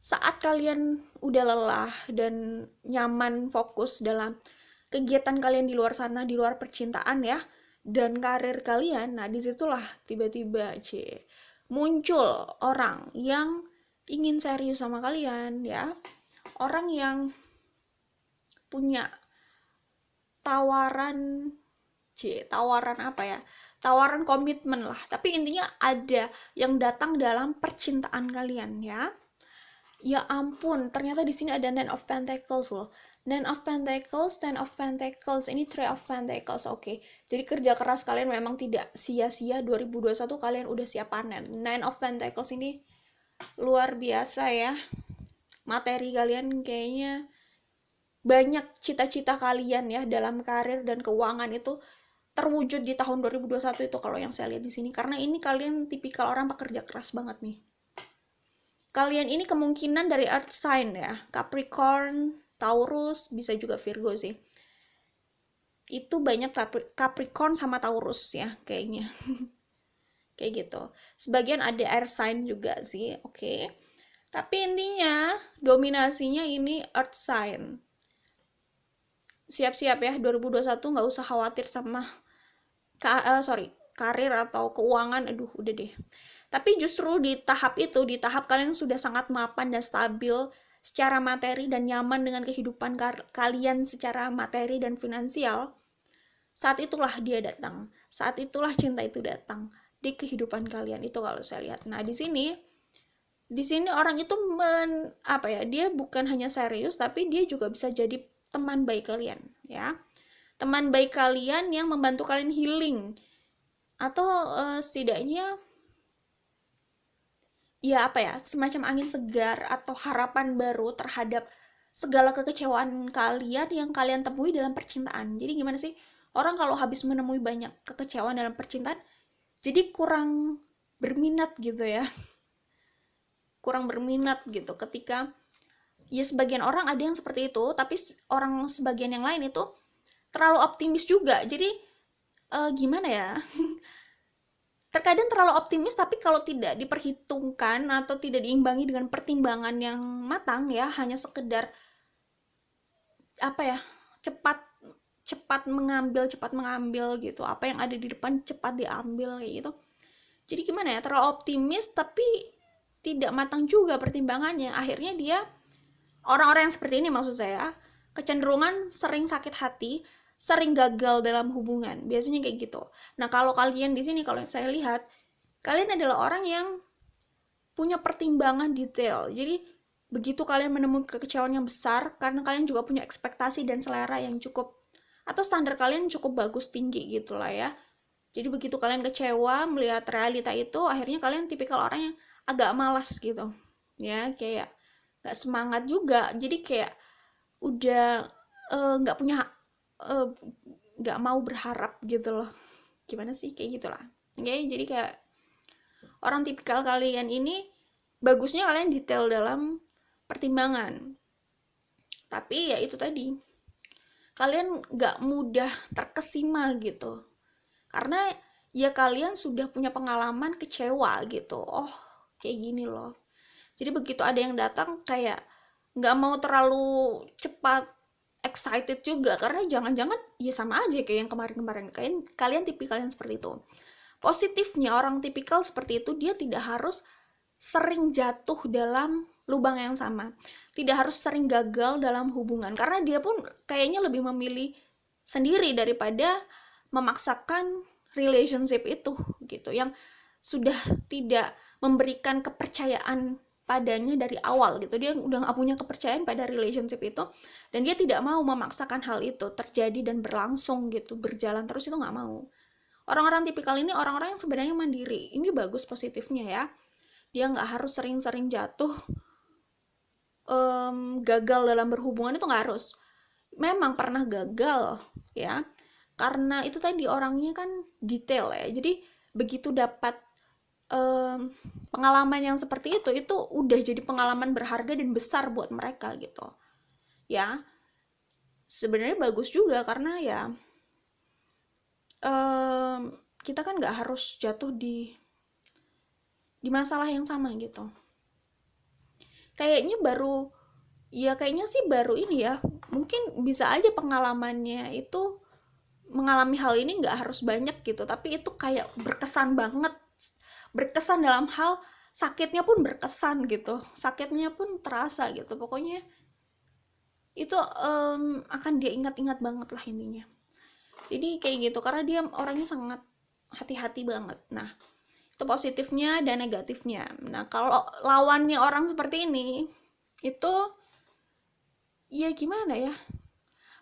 [SPEAKER 1] saat kalian udah lelah dan nyaman fokus dalam kegiatan kalian di luar sana, di luar percintaan ya, dan karir kalian, nah disitulah tiba-tiba muncul orang yang ingin serius sama kalian ya, orang yang punya tawaran apa ya, tawaran komitmen lah, tapi intinya ada yang datang dalam percintaan kalian ya. Ya ampun, ternyata di sini ada Nine of Pentacles loh. Nine of Pentacles, Ten of Pentacles, ini Three of Pentacles. Oke. Jadi kerja keras kalian memang tidak sia-sia. 2021 kalian udah siap panen. Nine of Pentacles ini luar biasa ya. Materi kalian kayaknya banyak, cita-cita kalian ya dalam karir dan keuangan itu terwujud di tahun 2021 itu kalau yang saya lihat di sini, karena ini kalian tipikal orang pekerja keras banget nih. Kalian ini kemungkinan dari earth sign ya, Capricorn, Taurus, bisa juga Virgo sih. Itu banyak Capricorn sama Taurus ya kayaknya. Kayak gitu. Sebagian ada air sign juga sih, oke. Tapi intinya dominasinya ini earth sign. Siap-siap ya, 2021 nggak usah khawatir sama karir atau keuangan, aduh udah deh. Tapi justru di tahap itu, di tahap kalian sudah sangat mapan dan stabil secara materi dan nyaman dengan kehidupan kalian secara materi dan finansial, saat itulah dia datang. Saat itulah cinta itu datang di kehidupan kalian itu kalau saya lihat. Nah, di sini orang itu dia bukan hanya serius, tapi dia juga bisa jadi teman baik kalian, ya. Teman baik kalian yang membantu kalian healing, atau setidaknya ya semacam angin segar atau harapan baru terhadap segala kekecewaan kalian yang kalian temui dalam percintaan. Jadi gimana sih, orang kalau habis menemui banyak kekecewaan dalam percintaan jadi kurang berminat gitu ya, kurang berminat gitu ketika ya sebagian orang ada yang seperti itu, tapi orang sebagian yang lain itu terlalu optimis juga. Jadi gimana ya, terkadang terlalu optimis, tapi kalau tidak diperhitungkan atau tidak diimbangi dengan pertimbangan yang matang ya, hanya sekedar cepat mengambil gitu, apa yang ada di depan cepat diambil kayak gitu. Jadi gimana ya, terlalu optimis tapi tidak matang juga pertimbangannya. Akhirnya dia, orang-orang yang seperti ini maksud saya, kecenderungan sering sakit hati, sering gagal dalam hubungan, biasanya kayak gitu. Nah, kalau kalian di sini, kalau saya lihat, kalian adalah orang yang punya pertimbangan detail. Jadi begitu kalian menemui kekecewaan yang besar, karena kalian juga punya ekspektasi dan selera yang cukup, atau standar kalian cukup bagus, tinggi gitu lah ya. Jadi begitu kalian kecewa melihat realita itu, akhirnya kalian tipikal orang yang agak malas gitu ya, kayak gak semangat juga. Jadi kayak udah gak mau berharap gitu loh. Gimana sih, kayak gitulah. Oke, jadi kayak orang tipikal kalian ini bagusnya kalian detail dalam pertimbangan. Tapi ya itu tadi, kalian gak mudah terkesima gitu, karena ya kalian sudah punya pengalaman kecewa gitu. Oh, kayak gini loh. Jadi begitu ada yang datang, kayak gak mau terlalu cepat excited juga, karena jangan-jangan ya sama aja kayak yang kemarin-kemarin. Kalian tipikal yang seperti itu. Positifnya orang tipikal seperti itu, dia tidak harus sering jatuh dalam lubang yang sama, tidak harus sering gagal dalam hubungan, karena dia pun kayaknya lebih memilih sendiri daripada memaksakan relationship itu gitu, yang sudah tidak memberikan kepercayaan padanya dari awal gitu. Dia udah gak punya kepercayaan pada relationship itu, dan dia tidak mau memaksakan hal itu terjadi dan berlangsung gitu, berjalan terus, itu gak mau. Orang-orang tipikal ini orang-orang yang sebenarnya mandiri. Ini bagus positifnya ya, dia nggak harus sering-sering jatuh, gagal dalam berhubungan itu nggak harus. Memang pernah gagal ya, karena itu tadi orangnya kan detail ya, jadi begitu dapat pengalaman yang seperti itu udah jadi pengalaman berharga dan besar buat mereka gitu ya. Sebenarnya bagus juga, karena ya kita kan nggak harus jatuh di masalah yang sama gitu. Kayaknya sih baru ini ya, mungkin bisa aja pengalamannya itu mengalami hal ini nggak harus banyak gitu, tapi itu kayak berkesan banget, berkesan dalam hal sakitnya pun berkesan gitu, sakitnya pun terasa gitu, pokoknya itu akan dia ingat-ingat banget lah intinya. Jadi kayak gitu, karena dia orangnya sangat hati-hati banget. Nah, itu positifnya dan negatifnya. Nah, kalau lawannya orang seperti ini, itu ya gimana ya?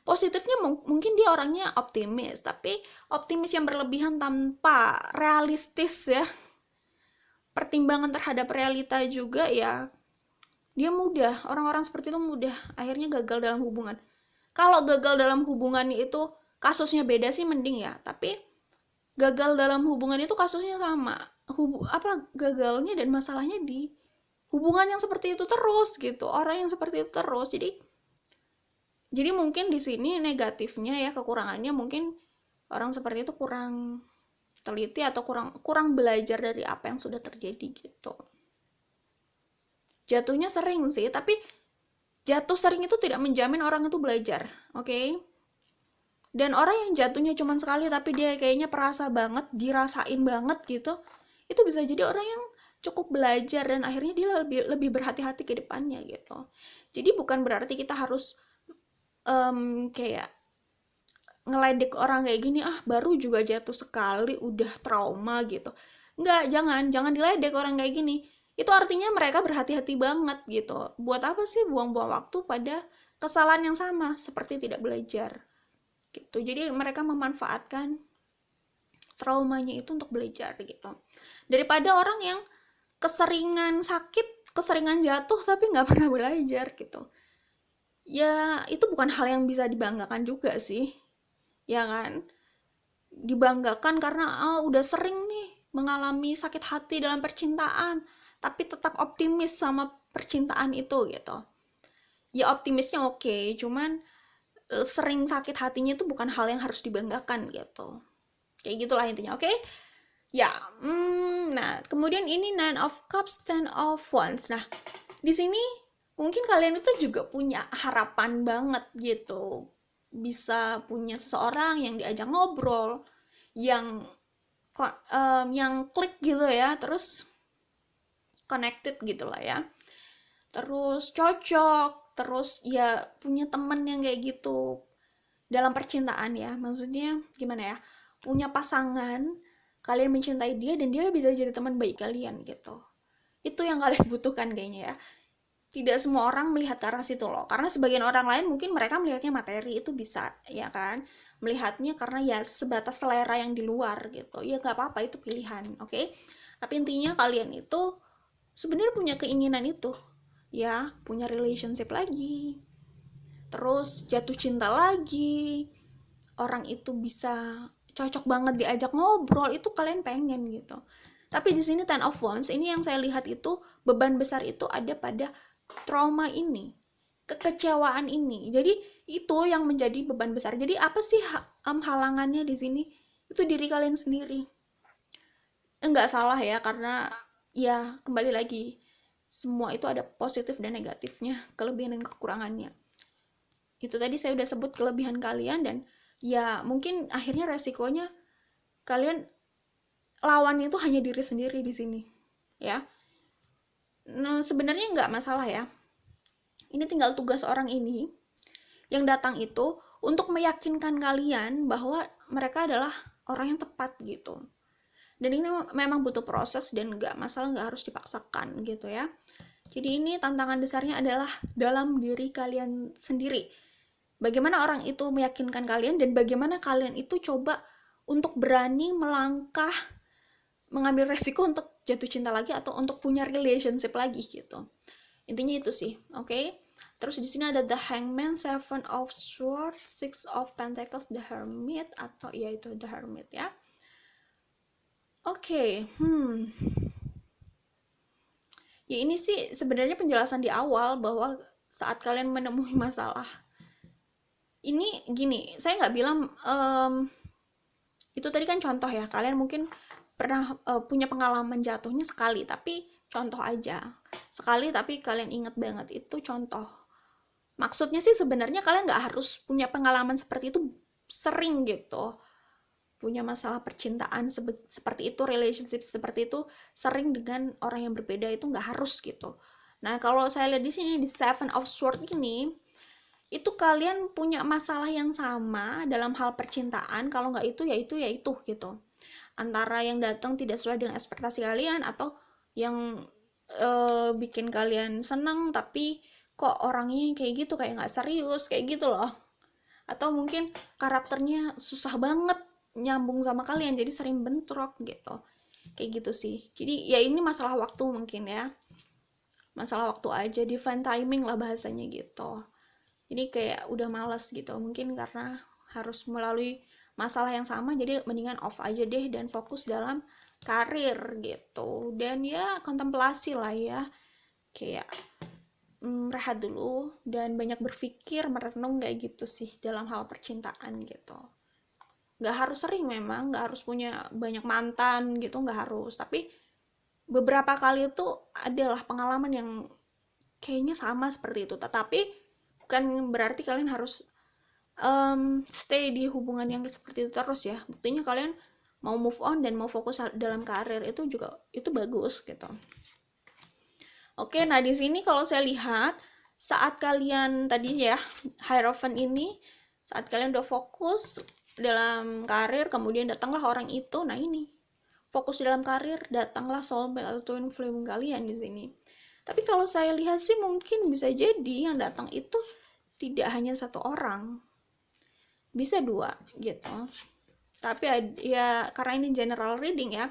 [SPEAKER 1] Positifnya mungkin dia orangnya optimis, tapi optimis yang berlebihan tanpa realistis ya. Pertimbangan terhadap realita juga ya. Dia mudah, orang-orang seperti itu mudah akhirnya gagal dalam hubungan. Kalau gagal dalam hubungan itu kasusnya beda sih mending ya, tapi gagal dalam hubungan itu kasusnya sama. Gagalnya dan masalahnya di hubungan yang seperti itu terus gitu, orang yang seperti itu terus. Jadi mungkin di sini negatifnya ya, kekurangannya mungkin orang seperti itu kurang teliti atau kurang belajar dari apa yang sudah terjadi gitu. Jatuhnya sering sih, tapi jatuh sering itu tidak menjamin orang itu belajar, oke? Dan orang yang jatuhnya cuma sekali tapi dia kayaknya perasa banget, dirasain banget gitu, itu bisa jadi orang yang cukup belajar dan akhirnya dia lebih berhati-hati ke depannya gitu. Jadi bukan berarti kita harus kayak ngeledek orang kayak gini, baru juga jatuh sekali udah trauma gitu. Enggak, jangan diledek orang kayak gini. Itu artinya mereka berhati-hati banget gitu. Buat apa sih buang-buang waktu pada kesalahan yang sama seperti tidak belajar gitu. Jadi mereka memanfaatkan traumanya itu untuk belajar gitu, daripada orang yang keseringan sakit, keseringan jatuh tapi nggak pernah belajar gitu. Ya itu bukan hal yang bisa dibanggakan juga sih, ya kan? Dibanggakan karena udah sering nih mengalami sakit hati dalam percintaan tapi tetap optimis sama percintaan itu gitu. Ya optimisnya oke, cuman sering sakit hatinya itu bukan hal yang harus dibanggakan gitu. Kayak gitulah intinya, oke? Ya, nah kemudian ini Nine of Cups, Ten of Wands. Nah, di sini mungkin kalian itu juga punya harapan banget gitu, bisa punya seseorang yang diajak ngobrol, yang klik gitu ya, terus connected gitu lah ya, terus cocok, terus ya punya temen yang kayak gitu dalam percintaan ya, maksudnya gimana ya, punya pasangan, kalian mencintai dia dan dia bisa jadi teman baik kalian gitu. Itu yang kalian butuhkan kayaknya ya. Tidak semua orang melihat ke arah situ loh, karena sebagian orang lain mungkin mereka melihatnya materi, itu bisa ya kan, melihatnya karena ya sebatas selera yang di luar gitu. Ya gak apa-apa, itu pilihan, oke? Tapi intinya kalian itu sebenarnya punya keinginan itu ya, punya relationship lagi, terus jatuh cinta lagi, orang itu bisa cocok banget diajak ngobrol, itu kalian pengen gitu. Tapi di sini Ten of Wands ini yang saya lihat itu beban besar itu ada pada trauma ini. kekecewaan ini. Jadi itu yang menjadi beban besar. Jadi apa sih halangannya di sini? Itu diri kalian sendiri. Enggak salah ya, karena ya kembali lagi, semua itu ada positif dan negatifnya, kelebihan dan kekurangannya. Itu tadi saya udah sebut kelebihan kalian, dan ya mungkin akhirnya resikonya kalian lawannya itu hanya diri sendiri di sini ya. Nah, sebenarnya nggak masalah ya, ini tinggal tugas orang ini yang datang itu untuk meyakinkan kalian bahwa mereka adalah orang yang tepat gitu. Dan ini memang butuh proses dan nggak masalah, nggak harus dipaksakan gitu ya. Jadi ini tantangan besarnya adalah dalam diri kalian sendiri. Bagaimana orang itu meyakinkan kalian, dan bagaimana kalian itu coba untuk berani melangkah, mengambil resiko untuk jatuh cinta lagi atau untuk punya relationship lagi gitu. Intinya itu sih, oke? Terus di sini ada The Hangman, Seven of Swords, Six of Pentacles, The Hermit, atau ya itu The Hermit ya. Oke, ya ini sih sebenarnya penjelasan di awal bahwa saat kalian menemui masalah, ini gini, saya nggak bilang itu tadi kan contoh ya, kalian mungkin pernah punya pengalaman jatuhnya sekali, tapi contoh aja sekali, tapi kalian inget banget, itu contoh. Maksudnya sih sebenarnya kalian nggak harus punya pengalaman seperti itu sering gitu, punya masalah percintaan seperti itu, relationship seperti itu sering dengan orang yang berbeda, itu nggak harus gitu. Nah, kalau saya lihat di sini di Seven of Swords ini, itu kalian punya masalah yang sama dalam hal percintaan. Kalau nggak itu ya itu ya itu gitu. Antara yang datang tidak sesuai dengan ekspektasi kalian, atau yang bikin kalian senang tapi kok orangnya kayak gitu, kayak nggak serius, kayak gitu loh. Atau mungkin karakternya susah banget nyambung sama kalian, jadi sering bentrok gitu. Kayak gitu sih. Jadi ya ini masalah waktu mungkin ya. Masalah waktu aja, divine timing lah bahasanya gitu. Jadi kayak udah malas gitu. Mungkin karena harus melalui masalah yang sama, jadi mendingan off aja deh dan fokus dalam karir gitu. Dan ya kontemplasi lah ya. Kayak rehat dulu dan banyak berpikir, merenung kayak gitu sih dalam hal percintaan gitu. Nggak harus sering memang, nggak harus punya banyak mantan gitu, nggak harus. Tapi beberapa kali itu adalah pengalaman yang kayaknya sama seperti itu. Tetapi bukan berarti kalian harus stay di hubungan yang seperti itu terus ya. Buktinya kalian mau move on dan mau fokus dalam karir, itu juga itu bagus gitu. Oke, nah di sini kalau saya lihat saat kalian tadi ya Hierophant ini, saat kalian udah fokus dalam karir, kemudian datanglah orang itu. Nah ini fokus dalam karir, datanglah soulmate atau twin flame kalian di sini. Tapi kalau saya lihat sih mungkin bisa jadi yang datang itu tidak hanya satu orang, bisa dua gitu. Tapi ya karena ini general reading ya,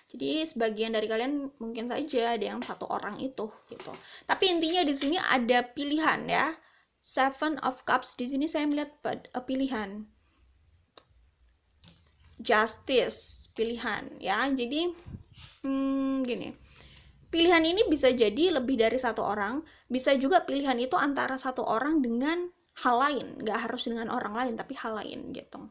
[SPEAKER 1] jadi sebagian dari kalian mungkin saja ada yang satu orang itu gitu. Tapi intinya di sini ada pilihan ya. Seven of Cups di sini saya melihat pilihan. Justice, pilihan ya. Jadi gini. Pilihan ini bisa jadi lebih dari satu orang, bisa juga pilihan itu antara satu orang dengan hal lain, nggak harus dengan orang lain tapi hal lain gitu.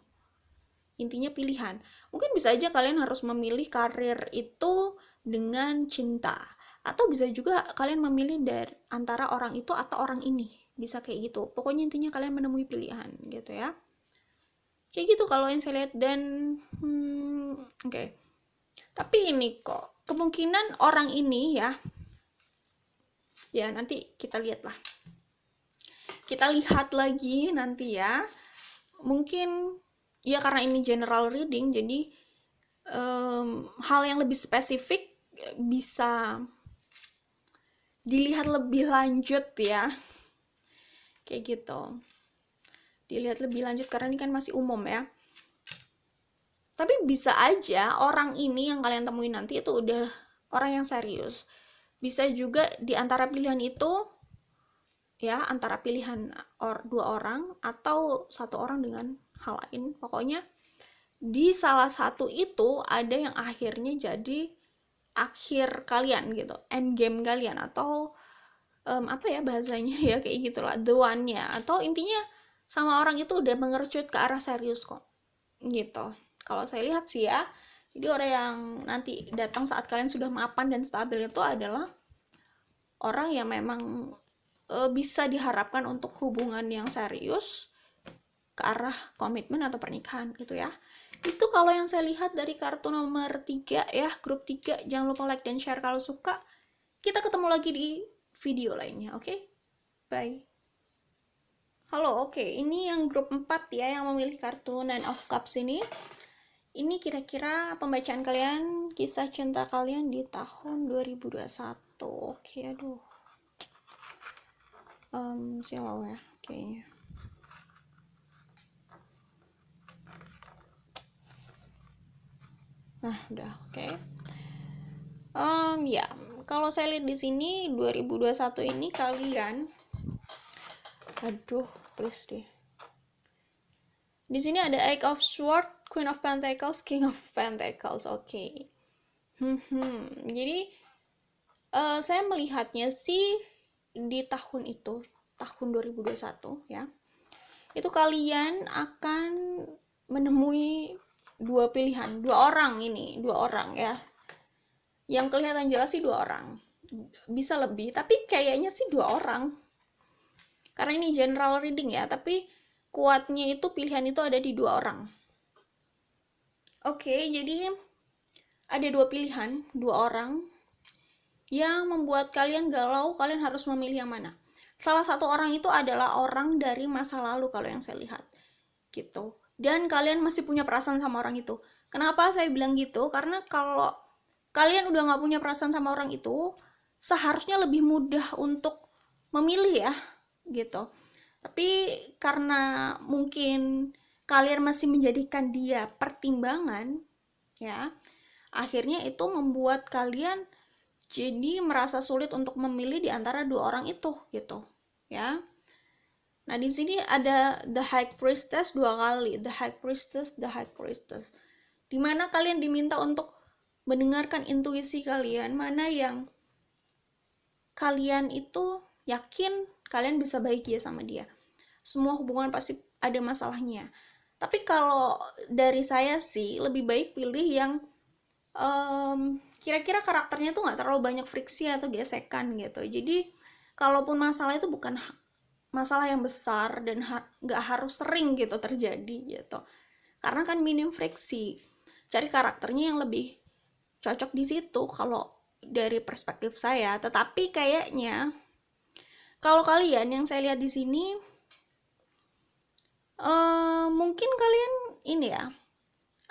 [SPEAKER 1] Intinya pilihan. Mungkin bisa aja kalian harus memilih karir itu dengan cinta, atau bisa juga kalian memilih dari antara orang itu atau orang ini, bisa kayak gitu. Pokoknya intinya kalian menemui pilihan gitu ya, kayak gitu kalau yang saya lihat. Dan oke. Tapi ini kok kemungkinan orang ini ya nanti kita lihat lagi nanti ya, mungkin ya karena ini general reading, jadi hal yang lebih spesifik bisa dilihat lebih lanjut ya, kayak gitu, dilihat lebih lanjut karena ini kan masih umum ya. Tapi bisa aja orang ini yang kalian temui nanti itu udah orang yang serius. Bisa juga di antara pilihan itu ya, antara pilihan dua orang atau satu orang dengan hal lain. Pokoknya di salah satu itu ada yang akhirnya jadi akhir kalian gitu, end game kalian, atau apa ya bahasanya ya, kayak gitulah, the one-nya, atau intinya sama orang itu udah mengerucut ke arah serius kok gitu kalau saya lihat sih ya. Jadi orang yang nanti datang saat kalian sudah mapan dan stabil itu adalah orang yang memang bisa diharapkan untuk hubungan yang serius ke arah komitmen atau pernikahan gitu ya. Itu kalau yang saya lihat dari kartu nomor 3 ya, grup 3. Jangan lupa like dan share kalau suka. Kita ketemu lagi di video lainnya, oke? Bye. Halo, oke. Ini yang grup 4 ya, yang memilih kartu Nine of Cups ini. Ini kira-kira pembacaan kalian, kisah cinta kalian di tahun 2021. Oke, aduh. Silau ya, kayaknya. Nah, udah, oke. Ya, kalau saya lihat di sini 2021 ini kalian, aduh, please deh. Di sini ada Eight of Swords, Queen of Pentacles, King of Pentacles. Oke. Jadi saya melihatnya sih di tahun itu, tahun 2021 ya. Itu kalian akan menemui dua pilihan, dua orang ya. Yang kelihatan jelas sih dua orang. Bisa lebih, tapi kayaknya sih dua orang. Karena ini general reading ya, tapi kuatnya itu pilihan itu ada di dua orang. Oke, jadi ada dua pilihan, dua orang yang membuat kalian galau, kalian harus memilih yang mana. Salah satu orang itu adalah orang dari masa lalu kalau yang saya lihat. Gitu. Dan kalian masih punya perasaan sama orang itu. Kenapa saya bilang gitu? Karena kalau kalian udah gak punya perasaan sama orang itu, seharusnya lebih mudah untuk memilih ya, gitu. Tapi karena mungkin kalian masih menjadikan dia pertimbangan, ya, akhirnya itu membuat kalian jadi merasa sulit untuk memilih di antara dua orang itu, gitu, ya. Nah, di sini ada The High Priestess dua kali, The High Priestess, di mana kalian diminta untuk mendengarkan intuisi kalian, mana yang kalian itu yakin kalian bisa bahagia sama dia. Semua hubungan pasti ada masalahnya. Tapi kalau dari saya sih lebih baik pilih yang kira-kira karakternya tuh nggak terlalu banyak friksi atau gesekan gitu. Jadi kalaupun masalah itu bukan masalah yang besar dan nggak harus sering gitu terjadi gitu. Karena kan minim friksi. Cari karakternya yang lebih cocok di situ kalau dari perspektif saya. Tetapi kayaknya kalau kalian yang saya lihat di sini mungkin kalian ini ya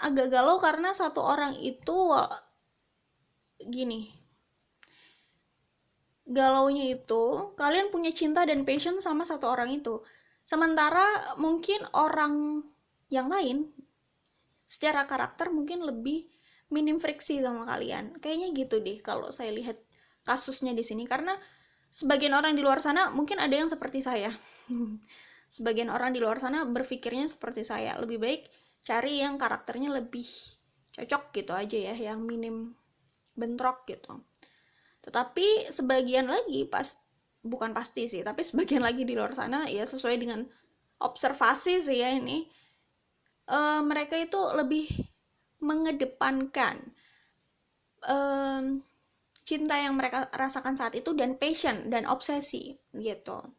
[SPEAKER 1] agak galau karena satu orang itu gini, galaunya itu kalian punya cinta dan passion sama satu orang itu, sementara mungkin orang yang lain secara karakter mungkin lebih minim friksi sama kalian. Kayaknya gitu deh kalau saya lihat kasusnya di sini, karena sebagian orang di luar sana mungkin ada yang seperti saya. Sebagian orang di luar sana berpikirnya seperti saya, lebih baik cari yang karakternya lebih cocok gitu aja ya, yang minim bentrok gitu. Tetapi sebagian lagi bukan pasti sih, tapi sebagian lagi di luar sana ya sesuai dengan observasi sih ya ini, mereka itu lebih mengedepankan cinta yang mereka rasakan saat itu dan passion dan obsesi gitu.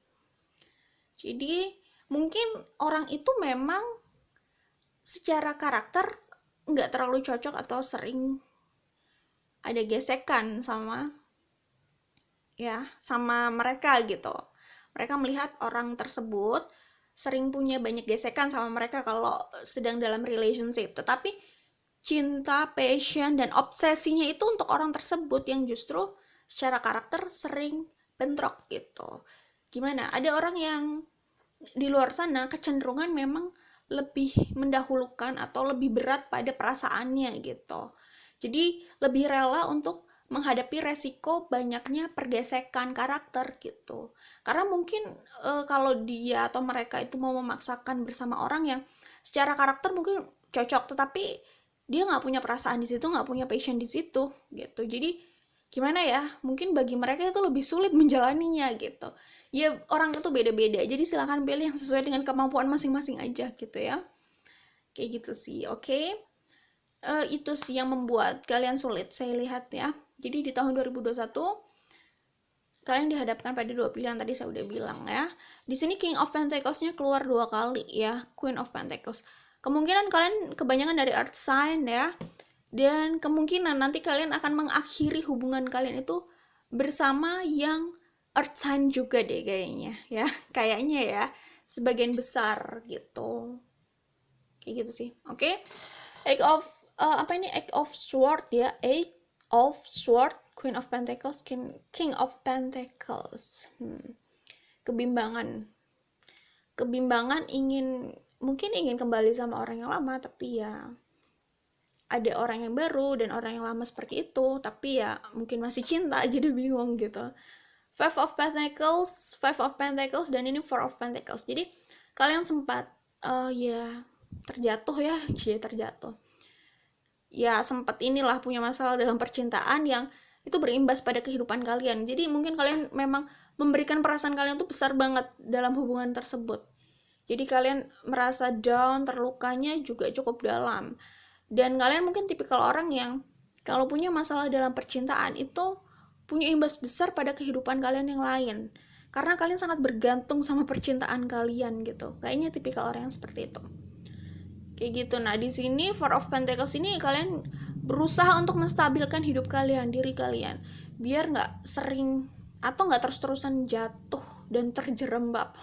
[SPEAKER 1] Jadi mungkin orang itu memang secara karakter nggak terlalu cocok atau sering ada gesekan sama mereka gitu. Mereka melihat orang tersebut sering punya banyak gesekan sama mereka kalau sedang dalam relationship. Tetapi cinta, passion, dan obsesinya itu untuk orang tersebut yang justru secara karakter sering bentrok gitu. Gimana? Ada orang yang di luar sana kecenderungan memang lebih mendahulukan atau lebih berat pada perasaannya gitu. Jadi lebih rela untuk menghadapi resiko banyaknya pergesekan karakter gitu. Karena mungkin kalau dia atau mereka itu mau memaksakan bersama orang yang secara karakter mungkin cocok, tetapi dia nggak punya perasaan di situ, nggak punya passion di situ gitu. Jadi gimana ya, mungkin bagi mereka itu lebih sulit menjalaninya gitu. Ya orang itu beda-beda, jadi silakan pilih yang sesuai dengan kemampuan masing-masing aja gitu ya. Kayak gitu sih, oke. Itu sih yang membuat kalian sulit, saya lihat ya. Jadi di tahun 2021 kalian dihadapkan pada dua pilihan, tadi saya udah bilang ya. Di sini King of Pentacles-nya keluar 2 kali ya, Queen of Pentacles. Kemungkinan kalian kebanyakan dari earth sign ya. Dan kemungkinan nanti kalian akan mengakhiri hubungan kalian itu bersama yang earth sign juga deh kayaknya ya. Kayaknya ya, sebagian besar gitu. Kayak gitu sih. Oke. Eight of Eight of Sword ya. Eight of Sword, Queen of Pentacles, King of Pentacles. Kebimbangan mungkin ingin kembali sama orang yang lama, tapi ya ada orang yang baru dan orang yang lama seperti itu, tapi ya mungkin masih cinta jadi bingung gitu. Five of Pentacles dan ini Four of Pentacles. Jadi kalian sempat ya terjatuh ya, terjatuh. Ya sempat inilah punya masalah dalam percintaan yang itu berimbas pada kehidupan kalian. Jadi mungkin kalian memang memberikan perasaan kalian tuh besar banget dalam hubungan tersebut. Jadi kalian merasa down, terlukanya juga cukup dalam. Dan kalian mungkin tipikal orang yang kalau punya masalah dalam percintaan itu punya imbas besar pada kehidupan kalian yang lain. Karena kalian sangat bergantung sama percintaan kalian gitu. Kayaknya tipikal orang yang seperti itu. Kayak gitu. Nah, di sini Four of Pentacles ini kalian berusaha untuk menstabilkan hidup kalian, diri kalian. Biar nggak sering atau nggak terus-terusan jatuh dan terjerembab.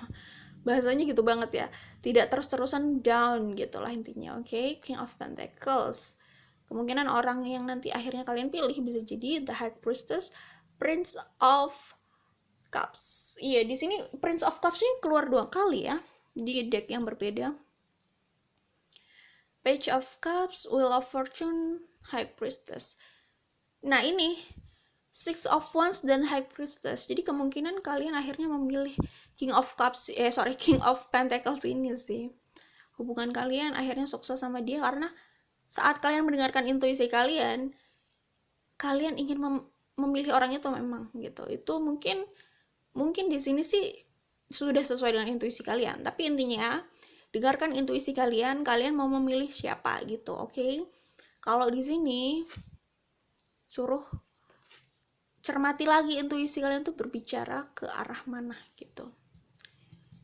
[SPEAKER 1] Bahasanya gitu banget ya, tidak terus-terusan down gitu lah intinya. Oke. King of Pentacles, kemungkinan orang yang nanti akhirnya kalian pilih bisa jadi the High Priestess, Prince of Cups. Iya, di sini Prince of Cups ini keluar 2 kali ya di deck yang berbeda. Page of Cups, Wheel of Fortune, High Priestess. Nah ini Six of Wands dan High Priestess. Jadi kemungkinan kalian akhirnya memilih King of Pentacles ini sih. Hubungan kalian akhirnya sukses sama dia karena saat kalian mendengarkan intuisi kalian ingin memilih orang itu memang gitu. Itu mungkin di sini sih sudah sesuai dengan intuisi kalian. Tapi intinya dengarkan intuisi kalian mau memilih siapa gitu, oke? Kalau di sini suruh cermati lagi intuisi kalian tuh berbicara ke arah mana gitu.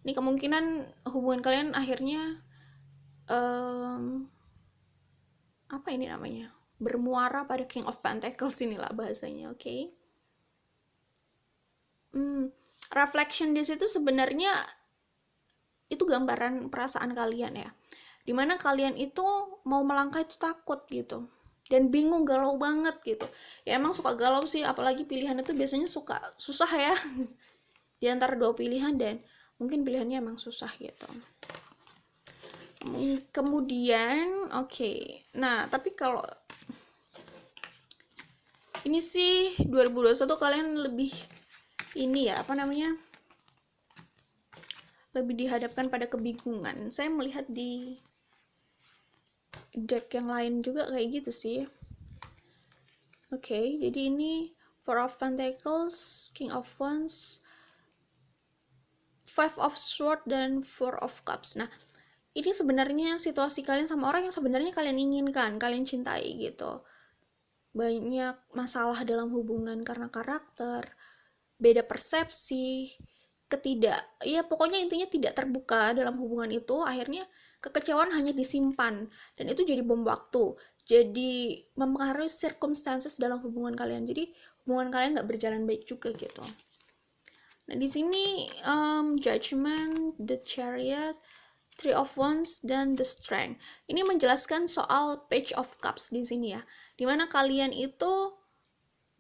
[SPEAKER 1] Ini kemungkinan hubungan kalian akhirnya apa ini namanya, bermuara pada King of Pentacles inilah bahasanya, oke? Reflection di situ sebenarnya itu gambaran perasaan kalian ya, dimana kalian itu mau melangkah itu takut gitu dan bingung, galau banget gitu ya. Emang suka galau sih, apalagi pilihan itu biasanya suka susah ya di antara 2 pilihan, dan mungkin pilihannya emang susah gitu. Kemudian oke. Nah tapi kalau ini sih 2021 kalian lebih ini ya, lebih dihadapkan pada kebingungan. Saya melihat di deck yang lain juga kayak gitu sih. Oke, jadi ini Four of Pentacles, King of Wands, Five of Swords, dan Four of Cups. Nah, ini sebenarnya situasi kalian sama orang yang sebenarnya kalian inginkan, kalian cintai gitu. Banyak masalah dalam hubungan karena karakter, beda persepsi, ya pokoknya intinya tidak terbuka dalam hubungan itu. Akhirnya kekecewaan hanya disimpan dan itu jadi bom waktu, jadi mempengaruhi circumstances dalam hubungan kalian. Jadi hubungan kalian nggak berjalan baik juga gitu. Nah di sini Judgment, The Chariot, Three of Wands, dan The Strength. Ini menjelaskan soal Page of Cups di sini ya, dimana kalian itu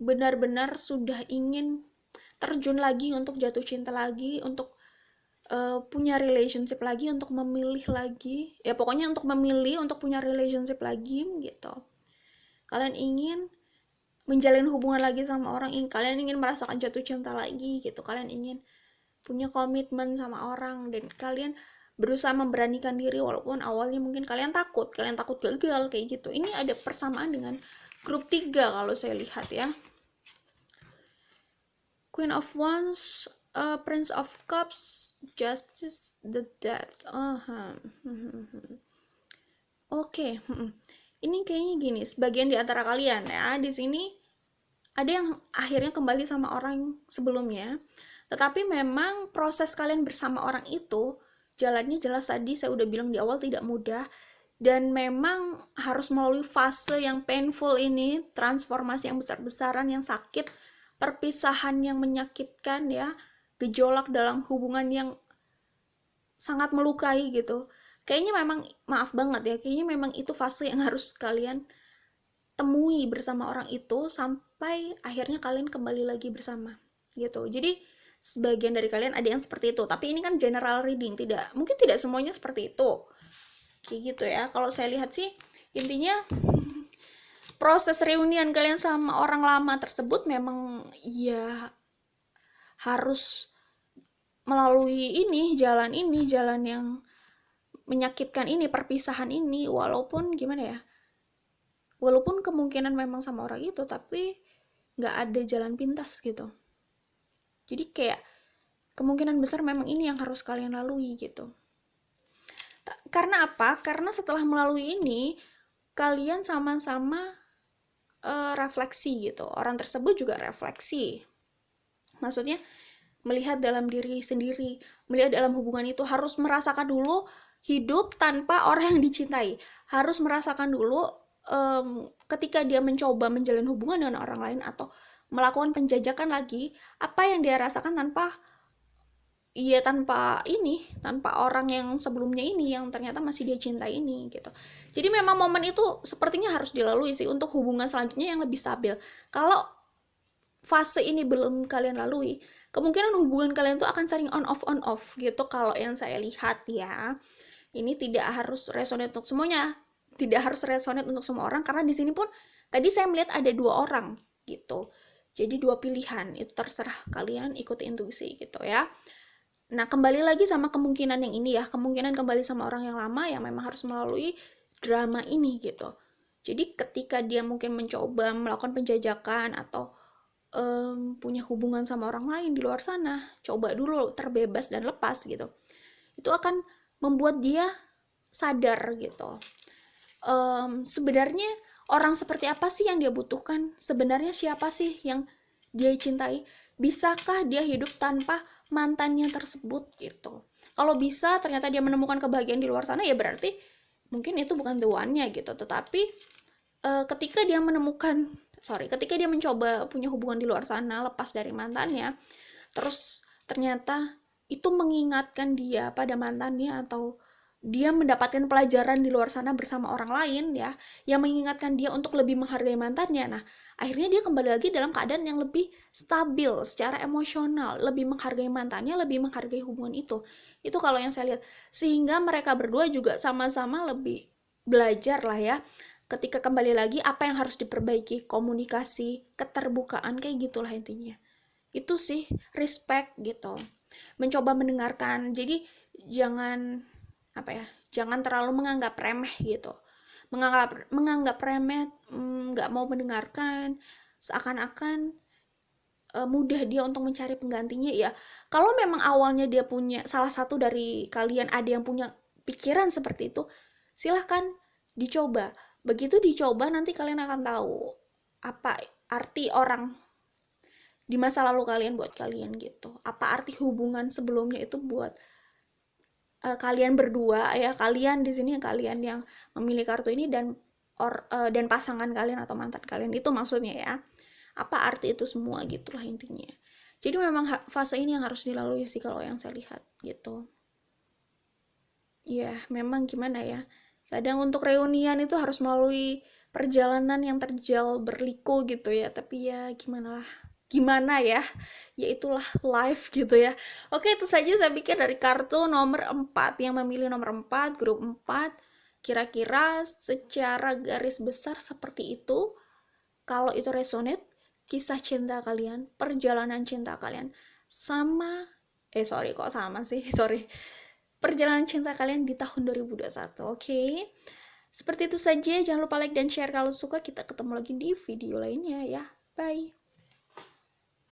[SPEAKER 1] benar-benar sudah ingin terjun lagi untuk jatuh cinta lagi, untuk punya relationship lagi, untuk memilih lagi ya, pokoknya untuk memilih untuk punya relationship lagi gitu. Kalian ingin menjalin hubungan lagi sama orang, kalian ingin merasakan jatuh cinta lagi gitu, kalian ingin punya komitmen sama orang, dan kalian berusaha memberanikan diri walaupun awalnya mungkin kalian takut gagal kayak gitu. Ini ada persamaan dengan grup 3 kalau saya lihat ya. Queen of Wands, Prince of Cups, Justice, the Death. Oke. Ini kayaknya gini, sebagian di antara kalian ya di sini ada yang akhirnya kembali sama orang sebelumnya, tetapi memang proses kalian bersama orang itu jalannya jelas tadi saya udah bilang di awal tidak mudah, dan memang harus melalui fase yang painful ini, transformasi yang besar-besaran, yang sakit, perpisahan yang menyakitkan ya, gejolak dalam hubungan yang sangat melukai gitu. Kayaknya memang, maaf banget ya, kayaknya memang itu fase yang harus kalian temui bersama orang itu sampai akhirnya kalian kembali lagi bersama gitu. Jadi sebagian dari kalian ada yang seperti itu, tapi ini kan general reading, mungkin tidak semuanya seperti itu kayak gitu ya. Kalau saya lihat sih intinya proses reunian kalian sama orang lama tersebut memang ya harus melalui jalan yang menyakitkan ini, perpisahan ini, walaupun gimana ya, walaupun kemungkinan memang sama orang itu, tapi nggak ada jalan pintas gitu. Jadi kayak kemungkinan besar memang ini yang harus kalian lalui gitu. Karena apa? Karena setelah melalui ini, kalian sama-sama refleksi gitu. Orang tersebut juga refleksi. Maksudnya melihat dalam diri sendiri, melihat dalam hubungan itu, harus merasakan dulu hidup tanpa orang yang dicintai. Harus merasakan dulu ketika dia mencoba menjalin hubungan dengan orang lain atau melakukan penjajakan lagi, apa yang dia rasakan tanpa orang yang sebelumnya ini yang ternyata masih dia cintai ini gitu. Jadi memang momen itu sepertinya harus dilalui sih untuk hubungan selanjutnya yang lebih stabil. Kalau fase ini belum kalian lalui, kemungkinan hubungan kalian tuh akan sering on off gitu. Kalau yang saya lihat ya, ini tidak harus resonate untuk semuanya, tidak harus resonate untuk semua orang, karena di sini pun tadi saya melihat ada 2 orang gitu. Jadi 2 pilihan, itu terserah kalian, ikut intuisi gitu ya. Nah, kembali lagi sama kemungkinan yang ini ya, kemungkinan kembali sama orang yang lama yang memang harus melalui drama ini gitu. Jadi ketika dia mungkin mencoba melakukan penjajakan atau punya hubungan sama orang lain di luar sana, coba dulu terbebas dan lepas gitu. Itu akan membuat dia sadar gitu. Sebenarnya orang seperti apa sih yang dia butuhkan? Sebenarnya siapa sih yang dia cintai? Bisakah dia hidup tanpa mantannya tersebut gitu? Kalau bisa ternyata dia menemukan kebahagiaan di luar sana, ya berarti mungkin itu bukan tuannya gitu. Tetapi ketika dia mencoba punya hubungan di luar sana, lepas dari mantannya, terus ternyata itu mengingatkan dia pada mantannya, atau dia mendapatkan pelajaran di luar sana bersama orang lain ya, yang mengingatkan dia untuk lebih menghargai mantannya. Nah, akhirnya dia kembali lagi dalam keadaan yang lebih stabil secara emosional, lebih menghargai mantannya, lebih menghargai hubungan itu. Itu kalau yang saya lihat. Sehingga mereka berdua juga sama-sama lebih belajar lah ya. Ketika kembali lagi, apa yang harus diperbaiki, komunikasi, keterbukaan, kayak gitulah intinya. Itu sih, respect gitu. Mencoba mendengarkan. Jadi jangan terlalu menganggap remeh gitu. Menganggap remeh, nggak mau mendengarkan, seakan-akan mudah dia untuk mencari penggantinya ya. Kalau memang awalnya dia punya, salah satu dari kalian ada yang punya pikiran seperti itu, silahkan dicoba. Begitu dicoba, nanti kalian akan tahu apa arti orang di masa lalu kalian buat kalian gitu. Apa arti hubungan sebelumnya itu buat kalian berdua ya. Kalian di sini, kalian yang memilih kartu ini dan pasangan kalian atau mantan kalian, itu maksudnya ya. Apa arti itu semua gitulah intinya. Jadi memang fase ini yang harus dilalui sih kalau yang saya lihat gitu. Ya, memang gimana ya. Kadang untuk reunian itu harus melalui perjalanan yang terjal berliku gitu ya. Tapi ya gimana ya, itulah life gitu ya. Oke, itu saja saya pikir dari kartu nomor 4 yang memilih nomor 4, grup 4. Kira-kira secara garis besar seperti itu. Kalau itu resonate, kisah cinta kalian, perjalanan cinta kalian perjalanan cinta kalian di tahun 2021. Oke. Seperti itu saja, jangan lupa like dan share kalau suka. Kita ketemu lagi di video lainnya ya. Bye.